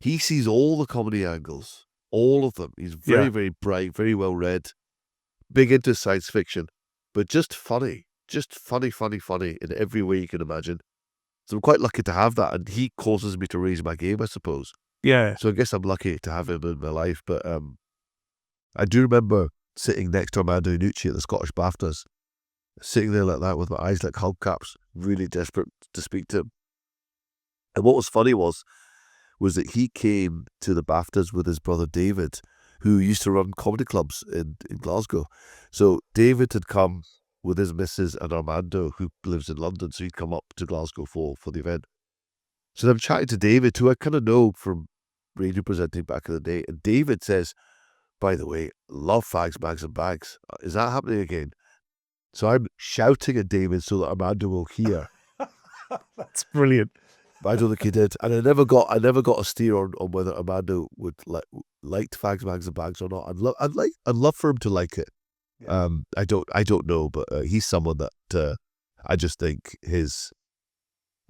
He sees all the comedy angles, all of them. He's very, Yeah. very bright, very well read, big into science fiction, but just funny in every way you can imagine. So I'm quite lucky to have that, and he causes me to raise my game, I suppose. Yeah. So I guess I'm lucky to have him in my life. But I do remember sitting next to Armando Iannucci at the Scottish BAFTAs, sitting there like that with my eyes like hubcaps, really desperate to speak to him. And what was funny was that he came to the BAFTAs with his brother David, who used to run comedy clubs in Glasgow. So David had come with his missus and Armando, who lives in London, so he'd come up to Glasgow for the event. So I'm chatting to David, who I kind of know from radio presenting back in the day, and David says, "By the way, love Fags, Bags and Bags. Is that happening again?" So I'm shouting at David so that Armando will hear. That's brilliant. But I don't think he did, and I never got a steer on whether Armando would liked Fags, Bags and Bags or not. I'd love for him to like it. Yeah. I don't know, but he's someone that I just think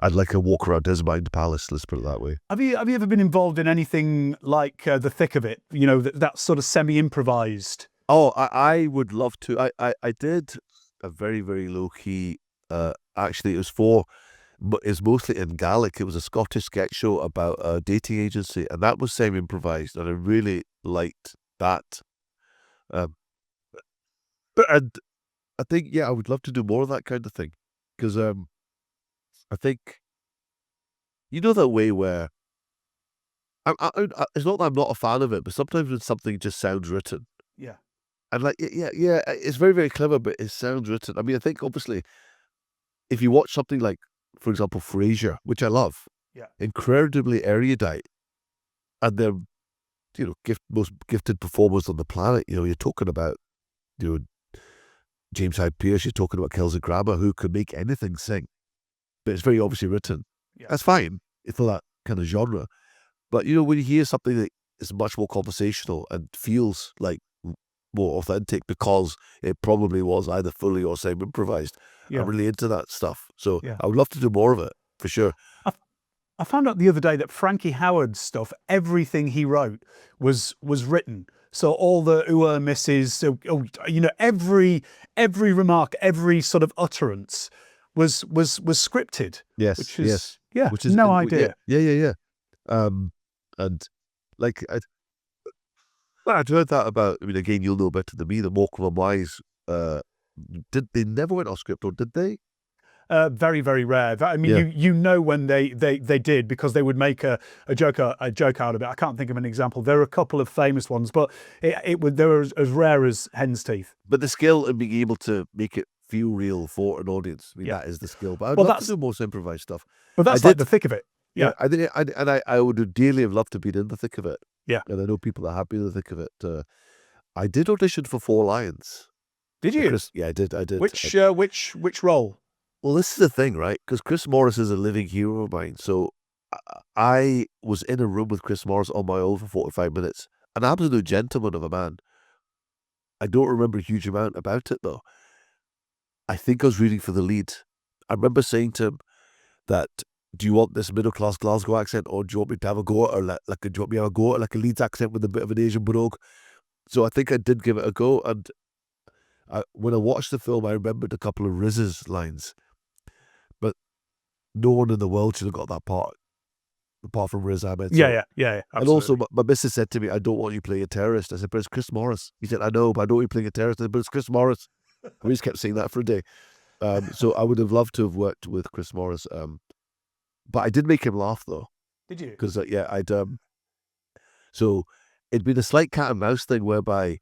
I'd like a walk around his mind palace. Let's put it that way. Have you ever been involved in anything like the thick of it? That sort of semi-improvised. Oh, I would love to. I did a very, very low key. Actually, it's mostly in Gaelic. It was a Scottish sketch show about a dating agency, and that was semi-improvised, and I really liked that. And I think, yeah, I would love to do more of that kind of thing, because I think, that way where it's not that I'm not a fan of it, but sometimes when something just sounds written, Yeah. and yeah, it's very, very clever, but it sounds written. I mean, I think obviously, if you watch something like, for example, Frasier, which I love, Yeah. incredibly erudite, and they're most gifted performers on the planet. You're talking about James Hyde Pierce, you're talking about Kelsey Grammer, who could make anything sing, but it's very obviously written. Yeah. That's fine for that kind of genre. But when you hear something that is much more conversational and feels like more authentic because it probably was either fully or semi-improvised, Yeah. I'm really into that stuff. So Yeah. I would love to do more of it, for sure. I found out the other day that Frankie Howard's stuff, everything he wrote was written. So all the misses, every remark, every sort of utterance scripted. Yes, Which is yes. yeah, Which is no idea. Yeah. And like I'd heard that about. I mean, again, you'll know better than me. The Morecambe and Wise, did they never went off script, or did they? Very, very rare. I mean, Yeah. you know when they did, because they would make a joke out of it. I can't think of an example. There are a couple of famous ones, but they were as rare as hen's teeth. But the skill in being able to make it feel real for an audience, I mean, that is the skill. But I'd love to do more improvised stuff. But that's like the thick of it. Yeah, I did. I would dearly have loved to be in the thick of it. Yeah, and I know people that have been in the thick of it. I did audition for Four Lions. Did you? Yeah, I did. Which role? Well, this is the thing, right? Because Chris Morris is a living hero of mine. So I was in a room with Chris Morris on my own for 45 minutes. An absolute gentleman of a man. I don't remember a huge amount about it, though. I think I was reading for the lead. I remember saying to him that, do you want this middle-class Glasgow accent, or do you want me to have a go at, do you want me to have a go at like a Leeds accent with a bit of an Asian brogue? So I think I did give it a go. And when I watched the film, I remembered a couple of Riz's lines. But no one in the world should have got that part, apart from Riz Ahmed. So. Yeah. Absolutely. And also, my missus said to me, I don't want you playing a terrorist. I said, but it's Chris Morris. He said, I know, but I don't want you playing a terrorist. I said, but it's Chris Morris. And we just kept saying that for a day. So I would have loved to have worked with Chris Morris. But I did make him laugh, though. Did you? Because, so it'd been a slight cat and mouse thing whereby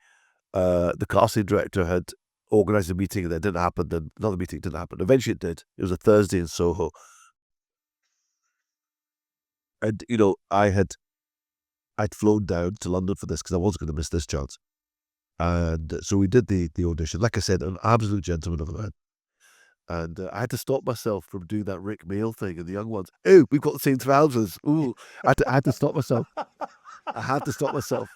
the casting director had organised a meeting and that didn't happen. Then another meeting didn't happen. Eventually it did. It was a Thursday in Soho. And, I'd flown down to London for this because I was going to miss this chance. And so we did the audition. Like I said, an absolute gentleman of a man. And I had to stop myself from doing that Rick Mail thing and the young ones. Oh, we've got the same trousers. Ooh, I had to stop myself. I had to stop myself.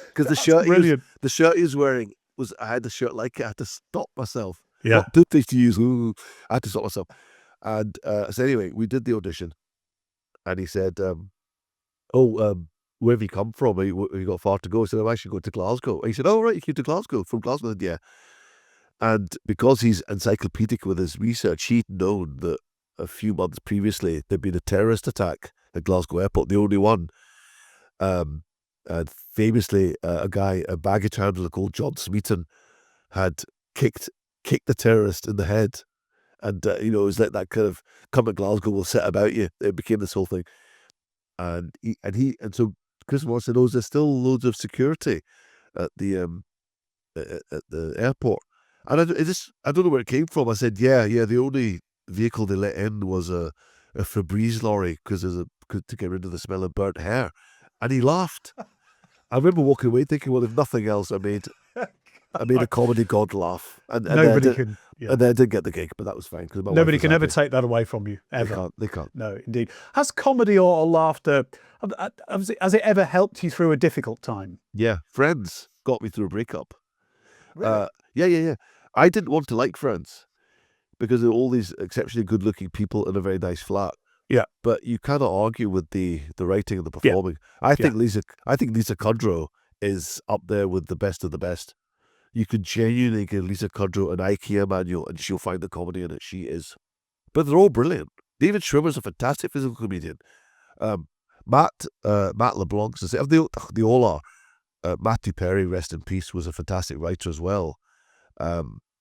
Because the shirt he was wearing I had the shirt like it. I had to stop myself. Yeah. What toothpaste to use? Ooh, I had to stop myself. And so anyway, we did the audition. And he said, where have you come from? Have you got far to go? I said, I'm actually going to Glasgow. And he said, oh, right, you came to Glasgow. From Glasgow? I said, yeah. And because he's encyclopedic with his research, he'd known that a few months previously there'd been a terrorist attack at Glasgow Airport, the only one. And famously, a baggage handler called John Smeaton had kicked the terrorist in the head. And, it was like that kind of, come to Glasgow, we'll set about you. It became this whole thing. And so Chris Morris said, there's still loads of security at the airport. And I don't know where it came from. I said, yeah, the only vehicle they let in was a Febreze lorry because to get rid of the smell of burnt hair. And he laughed. I remember walking away thinking, well, if nothing else, I made a comedy god laugh. And Nobody can. Yeah. And then I did get the gig, but that was fine. Nobody can ever take that away from you, ever. They can't. No, indeed. Has comedy or laughter, has it ever helped you through a difficult time? Yeah. Friends got me through a breakup. Really? Yeah. I didn't want to like Friends because there were all these exceptionally good-looking people in a very nice flat. Yeah. But you cannot argue with the writing and the performing. Yeah. I think Lisa Kudrow is up there with the best of the best. You could genuinely give Lisa Kudrow an IKEA manual and she'll find the comedy in it. She is. But they're all brilliant. David Schwimmer's a fantastic physical comedian. Matt LeBlanc, they all are. Matthew Perry, rest in peace, was a fantastic writer as well.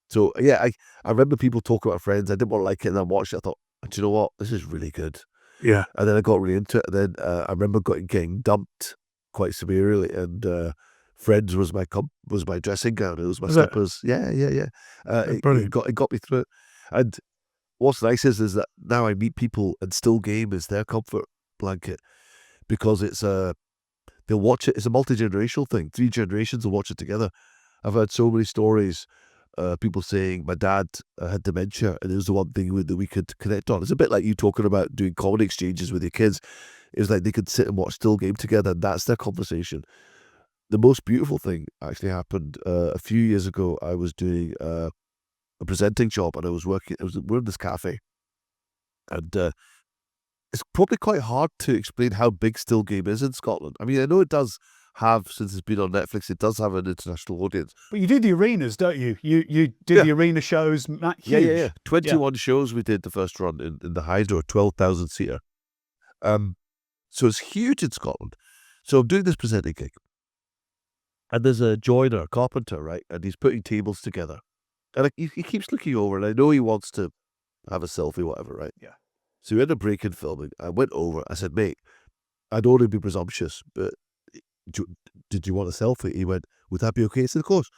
So yeah, I remember people talking about Friends. I didn't want to like it, and I watched it. I thought, do you know what? This is really good. Yeah. And then I got really into it. And then I remember getting dumped quite severely, and Friends was my dressing gown. It was my slippers. Yeah. It got me through it. And what's nice is that now I meet people, and Still Game is their comfort blanket because they'll watch it. It's a multi-generational thing. 3 generations will watch it together. I've heard so many stories. People saying my dad had dementia and it was the one thing that we could connect on. It's a bit like you talking about doing comedy exchanges with your kids. It was like they could sit and watch Still Game together, and that's their conversation. The most beautiful thing actually happened a few years ago. I was doing a presenting job and we're in this cafe, and it's probably quite hard to explain how big Still Game is in Scotland. I mean, I know it does have since it's been on Netflix. It does have an international audience. But you do the arenas, don't you? You did the arena shows, huge. Yeah. 21 shows we did the first run in the Hydro, 12,000 seater. So it's huge in Scotland. So I'm doing this presenting gig. And there's a joiner, a carpenter, right? And he's putting tables together. And he keeps looking over, and I know he wants to have a selfie, whatever, right? Yeah. So we had a break in filming. I went over. I said, mate, I don't want to be presumptuous, but did you want a selfie? He went, would that be okay? I said, of course.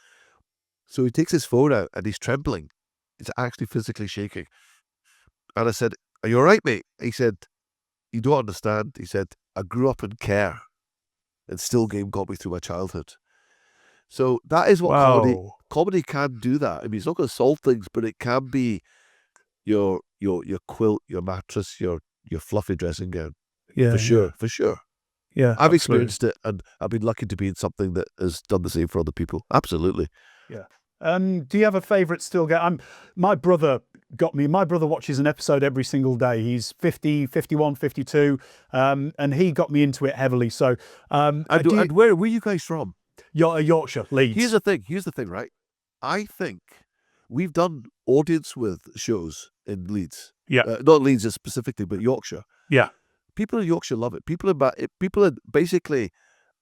So he takes his phone out, and he's trembling. He's actually physically shaking. And I said, are you all right, mate? He said, you don't understand. He said, I grew up in Care, and still game got me through my childhood. So that is what comedy can do that. I mean, it's not going to solve things, but it can be your quilt, your mattress, your fluffy dressing gown. Yeah, for sure. Yeah, I've experienced it, and I've been lucky to be in something that has done the same for other people. Absolutely. Yeah. Do you have a favourite still game? My brother got me. My brother watches an episode every single day. He's 50, 51, 52, and he got me into it heavily. So, and where are you guys from? Yorkshire, Leeds. Here's the thing, right? I think we've done audience with shows in Leeds. Yeah. Not Leeds specifically, but Yorkshire. Yeah. People in Yorkshire love it. People are basically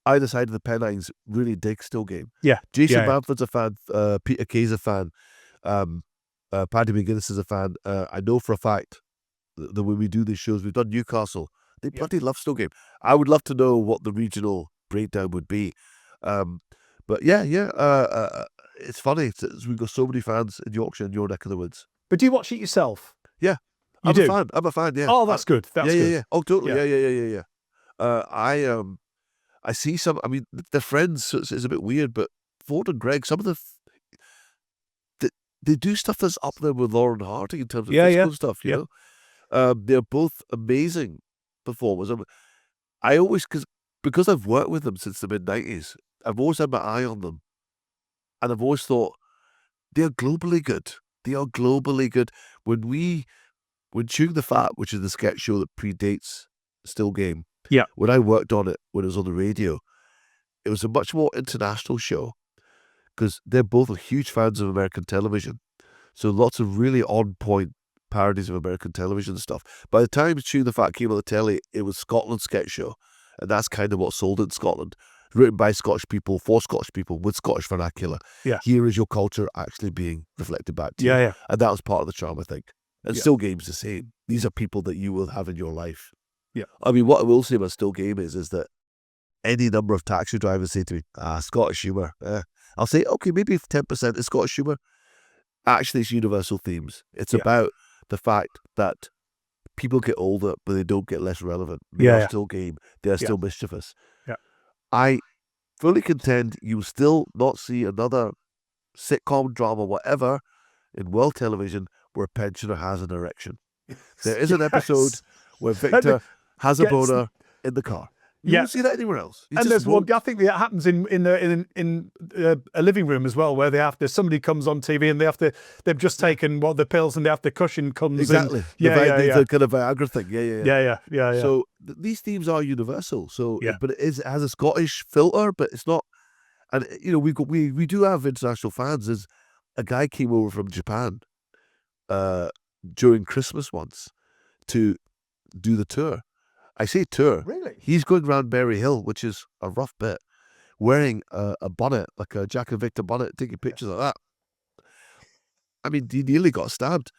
either side of the Pennines really dig Still Game. Yeah. Jason Bamford's a fan. Peter Kay's a fan. Paddy McGuinness is a fan. I know for a fact that when we do these shows, we've done Newcastle. They bloody love Still Game. I would love to know what the regional breakdown would be. But it's funny. We've got so many fans in Yorkshire and your neck of the woods. But do you watch it yourself? Yeah. I'm a fan, yeah. Oh, that's good. That's good. Yeah. Oh, totally. Yeah. I see some, I mean, they're friends, so it's a bit weird, but Ford and Greg, some of they do stuff that's up there with Lauren Hardy in terms of physical stuff, you know? They're both amazing performers. I always, because I've worked with them since the mid-90s, I've always had my eye on them. And I've always thought, they're globally good. They are globally good. When Chewing the Fat, which is the sketch show that predates Still Game, when I worked on it, when it was on the radio, it was a much more international show because they're both huge fans of American television. So lots of really on-point parodies of American television stuff. By the time Chewing the Fat came on the telly, it was Scotland's sketch show. And that's kind of what sold in Scotland. Written by Scottish people, for Scottish people, with Scottish vernacular. Yeah. Here is your culture actually being reflected back to you. Yeah. And that was part of the charm, I think. And Still Game's the same. These are people that you will have in your life. Yeah. I mean, what I will say about Still Game is that any number of taxi drivers say to me, Scottish humour. I'll say, okay, maybe 10% is Scottish humour. Actually, it's universal themes. It's about the fact that people get older, but they don't get less relevant. They are still game. They are still mischievous. Yeah. I fully contend you will still not see another sitcom, drama, whatever, in world television where a pensioner has an erection. There is an episode where Victor has a boner in the car. You don't see that anywhere else. And there's one. I think that happens in a living room as well, where somebody comes on TV and they've just taken the pills and the cushion comes exactly. in. The kind of Viagra thing. Yeah. So these themes are universal. So, but it has a Scottish filter, but it's not. And you know, we do have international fans. There's a guy came over from Japan during Christmas once to do the tour. I say tour. Really? He's going around Berry Hill, which is a rough bit, wearing a bonnet, like a Jack and Victor bonnet, taking pictures of that. I mean, he nearly got stabbed.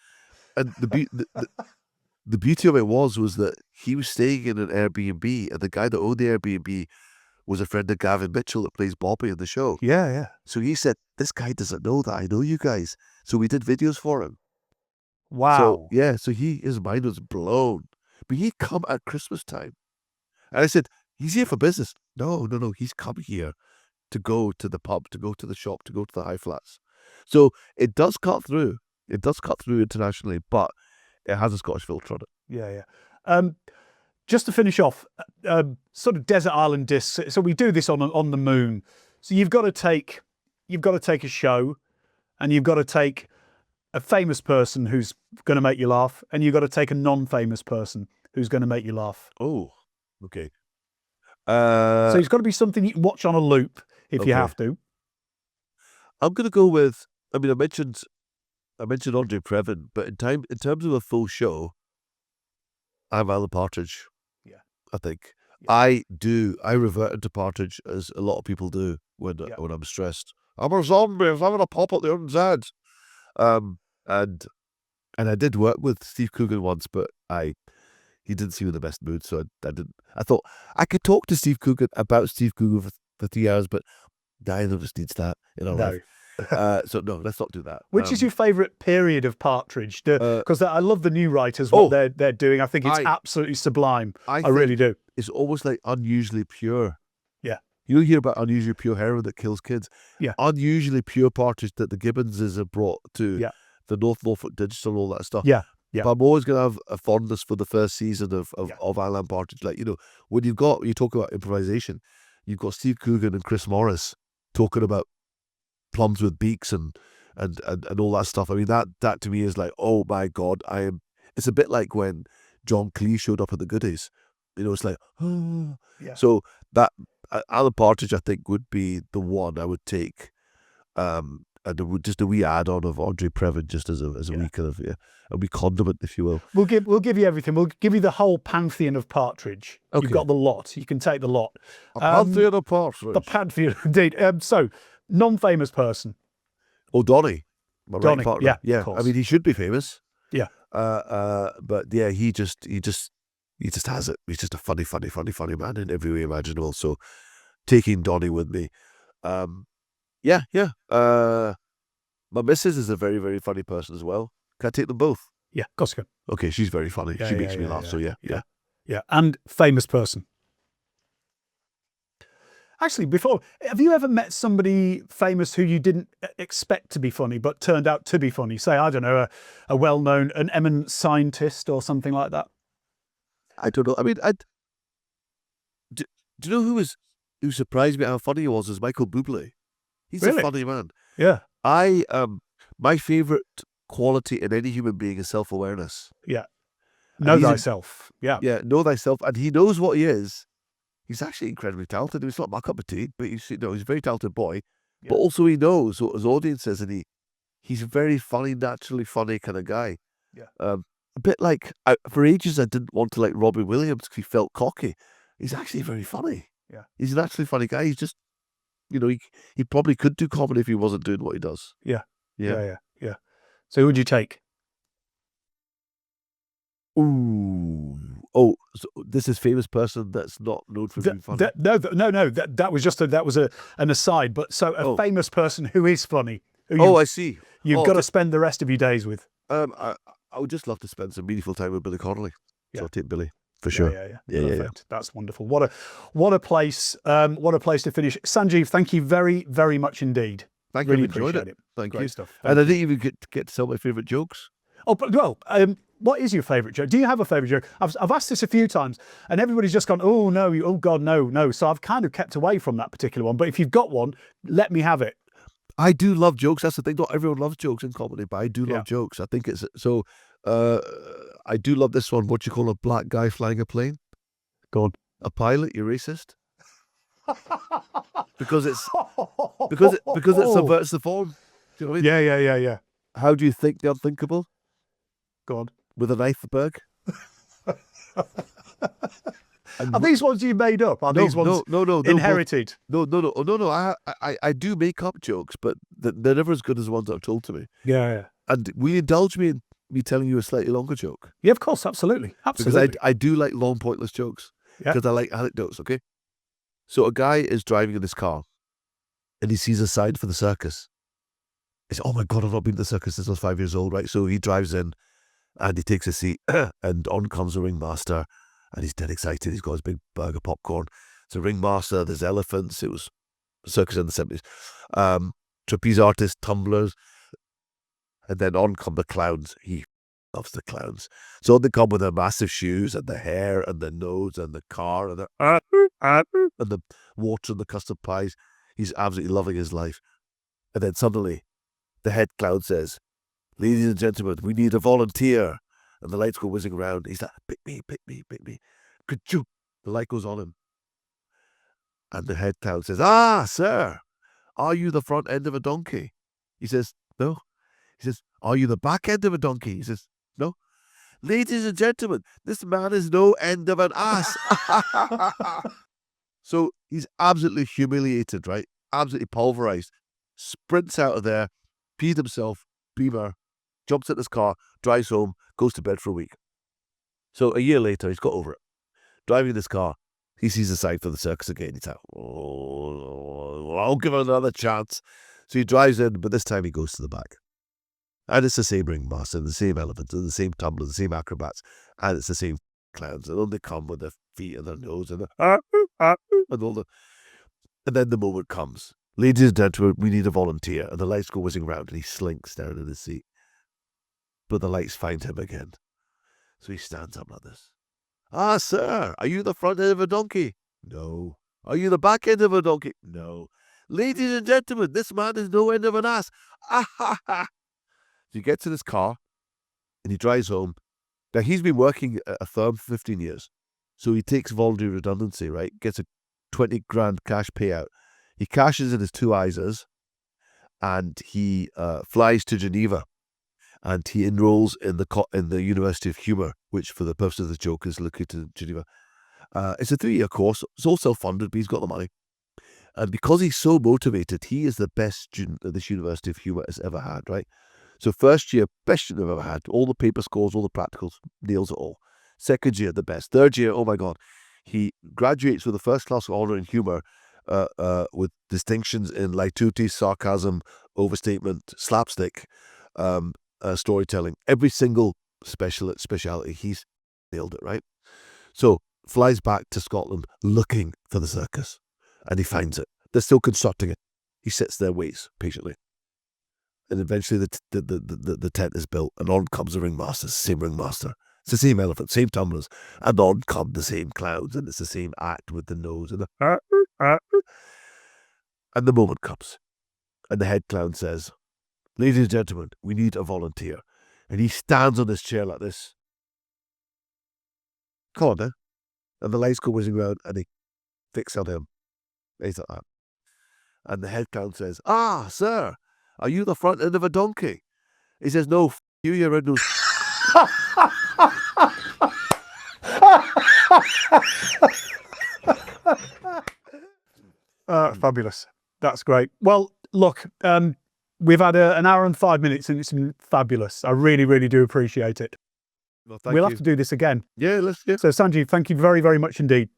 And the beauty of it was that he was staying in an Airbnb, and the guy that owned the Airbnb was a friend of Gavin Mitchell that plays Bobby in the show. Yeah. So he said, this guy doesn't know that I know you guys. So we did videos for him. Wow. So his mind was blown. But he'd come at Christmas time. And I said, he's here for business. No. He's come here to go to the pub, to go to the shop, to go to the high flats. So it does cut through. It does cut through internationally, but it has a Scottish filter on it. Yeah. Just to finish off, sort of desert island discs. So we do this on the moon. So you've got to take a show, and you've got to take a famous person who's going to make you laugh, and you've got to take a non-famous person who's going to make you laugh. Oh, okay. So it's got to be something you can watch on a loop if you Okay. have to. I'm going to go with, I mean, I mentioned Andre Previn, but in terms of a full show, I'm Alan Partridge. Yeah. I think. Yeah. I revert into Partridge as a lot of people do when Yeah. I'm stressed. I'm a zombie, I'm having a pop at the undead. And I did work with Steve Coogan once, but he didn't seem in the best mood, so I didn't. I thought I could talk to Steve Coogan about Steve Coogan for 3 hours, but neither of us needs that in our No. life. So no, let's not do that. Which is your favourite period of Partridge? Because I love the new writers, what they're doing. I think it's absolutely sublime. I really do. It's almost like unusually pure. Yeah. You hear about unusually pure heroin that kills kids. Yeah. Unusually pure Partridge that the Gibbonses have brought to the North Norfolk Digital and all that stuff. Yeah. Yeah. But I'm always going to have a fondness for the first season of Alan Partridge. Like, when you talk about improvisation, you've got Steve Coogan and Chris Morris talking about plums with beaks and all that stuff. I mean, that to me is like, oh my God, it's a bit like when John Cleese showed up at the Goodies. It's like, oh. Yeah. So that Alan Partridge, I think, would be the one I would take. And just a wee add-on of Andre Previn, just as a wee kind of a wee condiment, if you will. We'll give you everything. We'll give you the whole pantheon of Partridge. Okay. You've got the lot. You can take the lot. A pantheon of Partridge. The pantheon, indeed. So, non-famous person. Oh, Donny. My Donny, right partner. yeah. Of course. I mean, he should be famous. Yeah. But yeah, he just has it. He's just a funny man in every way imaginable. So, taking Donny with me. Yeah. My missus is a very, very funny person as well. Can I take them both? Yeah, of course you can. Okay, she's very funny. She makes me laugh. So yeah. And famous person. Actually, have you ever met somebody famous who you didn't expect to be funny but turned out to be funny? Say, I don't know, a well-known, an eminent scientist or something like that. I don't know. I mean, do you know who surprised me how funny he was? Is Michael Bublé. He's a funny man. Yeah. My favorite quality in any human being is self-awareness. Yeah. Know thyself. Yeah. Yeah, know thyself. And he knows what he is. He's actually incredibly talented. It's not my cup of tea, but he's a very talented boy. Yeah. But also he knows what his audience is, and he's a very funny, naturally funny kind of guy. Yeah. A bit like, for ages I didn't want to like Robbie Williams because he felt cocky. He's actually very funny. Yeah. He's a naturally funny guy. He's just, he probably could do comedy if he wasn't doing what he does. Yeah. So who would you take? Ooh. Oh, so this is famous person that's not known for being funny. No. That was just an aside. But so a famous person who is funny. I see. You've got to spend the rest of your days with. I would just love to spend some meaningful time with Billy Connolly. Yeah. So I'll take Billy for sure. Yeah. Perfect. That's wonderful. What a place. What a place to finish. Sanjeev, thank you very, very much indeed. Thank you. Really enjoyed appreciate it. Thank Great you. stuff. And I didn't even get to tell my favourite jokes. Oh, but what is your favourite joke? Do you have a favourite joke? I've asked this a few times, and everybody's just gone, oh no, oh God, no. So I've kind of kept away from that particular one. But if you've got one, let me have it. I do love jokes. That's the thing. Not everyone loves jokes in comedy, but I do love jokes. I think it's so. I do love this one. What you call a black guy flying a plane? Go on. A pilot? You're racist. because it subverts the form. Do you know what I mean? Yeah. How do you think the unthinkable? Go on. With an iceberg. Are these ones you made up? Are these ones inherited? No. I do make up jokes, but they're never as good as the ones that are told to me. Yeah. And will you indulge me in me telling you a slightly longer joke? Yeah, of course, absolutely. Because I do like long, pointless jokes. Because I like anecdotes, okay? So a guy is driving in his car, and he sees a sign for the circus. He says, oh my God, I've not been to the circus since I was 5 years old, right? So he drives in, and he takes a seat, and on comes the ringmaster, and he's dead excited. He's got his big bag of popcorn. It's a ringmaster, there's elephants. It was a circus in the 70s. Trapeze artists, tumblers. And then on come the clowns. He loves the clowns. So they come with their massive shoes and the hair and the nose and the car and the water and the custard pies. He's absolutely loving his life. And then suddenly the head clown says, ladies and gentlemen, we need a volunteer. And the lights go whizzing around. He's like, pick me. Ka-choo. The light goes on him. And the head clown says, "Ah, sir, are you the front end of a donkey?" He says, "No." He says, "Are you the back end of a donkey?" He says, "No." "Ladies and gentlemen, this man is no end of an ass." So he's absolutely humiliated, right? Absolutely pulverized. Sprints out of there, peed himself, beamer, jumps in his car, drives home, goes to bed for a week. So a year later, he's got over it. Driving this car, he sees a sign for the circus again. He's like, "Oh, I'll give it another chance." So he drives in, but this time he goes to the back. And it's the same ringmaster, the same elephants, and the same tumblers, the same acrobats, and it's the same clowns. And then they come with their feet and their nose and and all the. And then the moment comes. "Ladies and gentlemen, we need a volunteer." And the lights go whizzing round, and he slinks down in his seat. But the lights find him again. So he stands up like this. "Ah, sir, are you the front end of a donkey?" "No." "Are you the back end of a donkey?" "No." "Ladies and gentlemen, this man is no end of an ass." Ah, ha, ha. So he gets in his car and he drives home. Now, he's been working at a firm for 15 years. So he takes voluntary redundancy, right? Gets a 20 grand cash payout. He cashes in his 2 ISAs and he flies to Geneva and he enrolls in the University of Humour, which for the purpose of the joke is located in Geneva. It's a 3-year course. It's all self-funded, but he's got the money. And because he's so motivated, he is the best student that this University of Humour has ever had, right? So first year, best student I've ever had. All the paper scores, all the practicals, nails it all. Second year, the best. Third year, oh my God. He graduates with a first-class honour in humour with distinctions in lituity, sarcasm, overstatement, slapstick, storytelling. Every single speciality, he's nailed it, right? So flies back to Scotland looking for the circus. And he finds it. They're still constructing it. He sits there, waits patiently. And eventually the tent is built, and on comes the ringmaster, same ringmaster. It's the same elephant, same tumblers, and on come the same clowns, and it's the same act with the nose and the and the moment comes, and the head clown says, "Ladies and gentlemen, we need a volunteer." And he stands on his chair like this. "Come on now." And the lights go whizzing around, and they fix on him. He's like that. And the head clown says, "Ah, sir, are you the front end of a donkey?" He says, "No, you're in those." Fabulous. That's great. Well, look, we've had an hour and 5 minutes and it's been fabulous. I really, really do appreciate it. Well, We'll have to do this again. Yeah, let's. Yeah. So, Sanjeev, thank you very, very much indeed.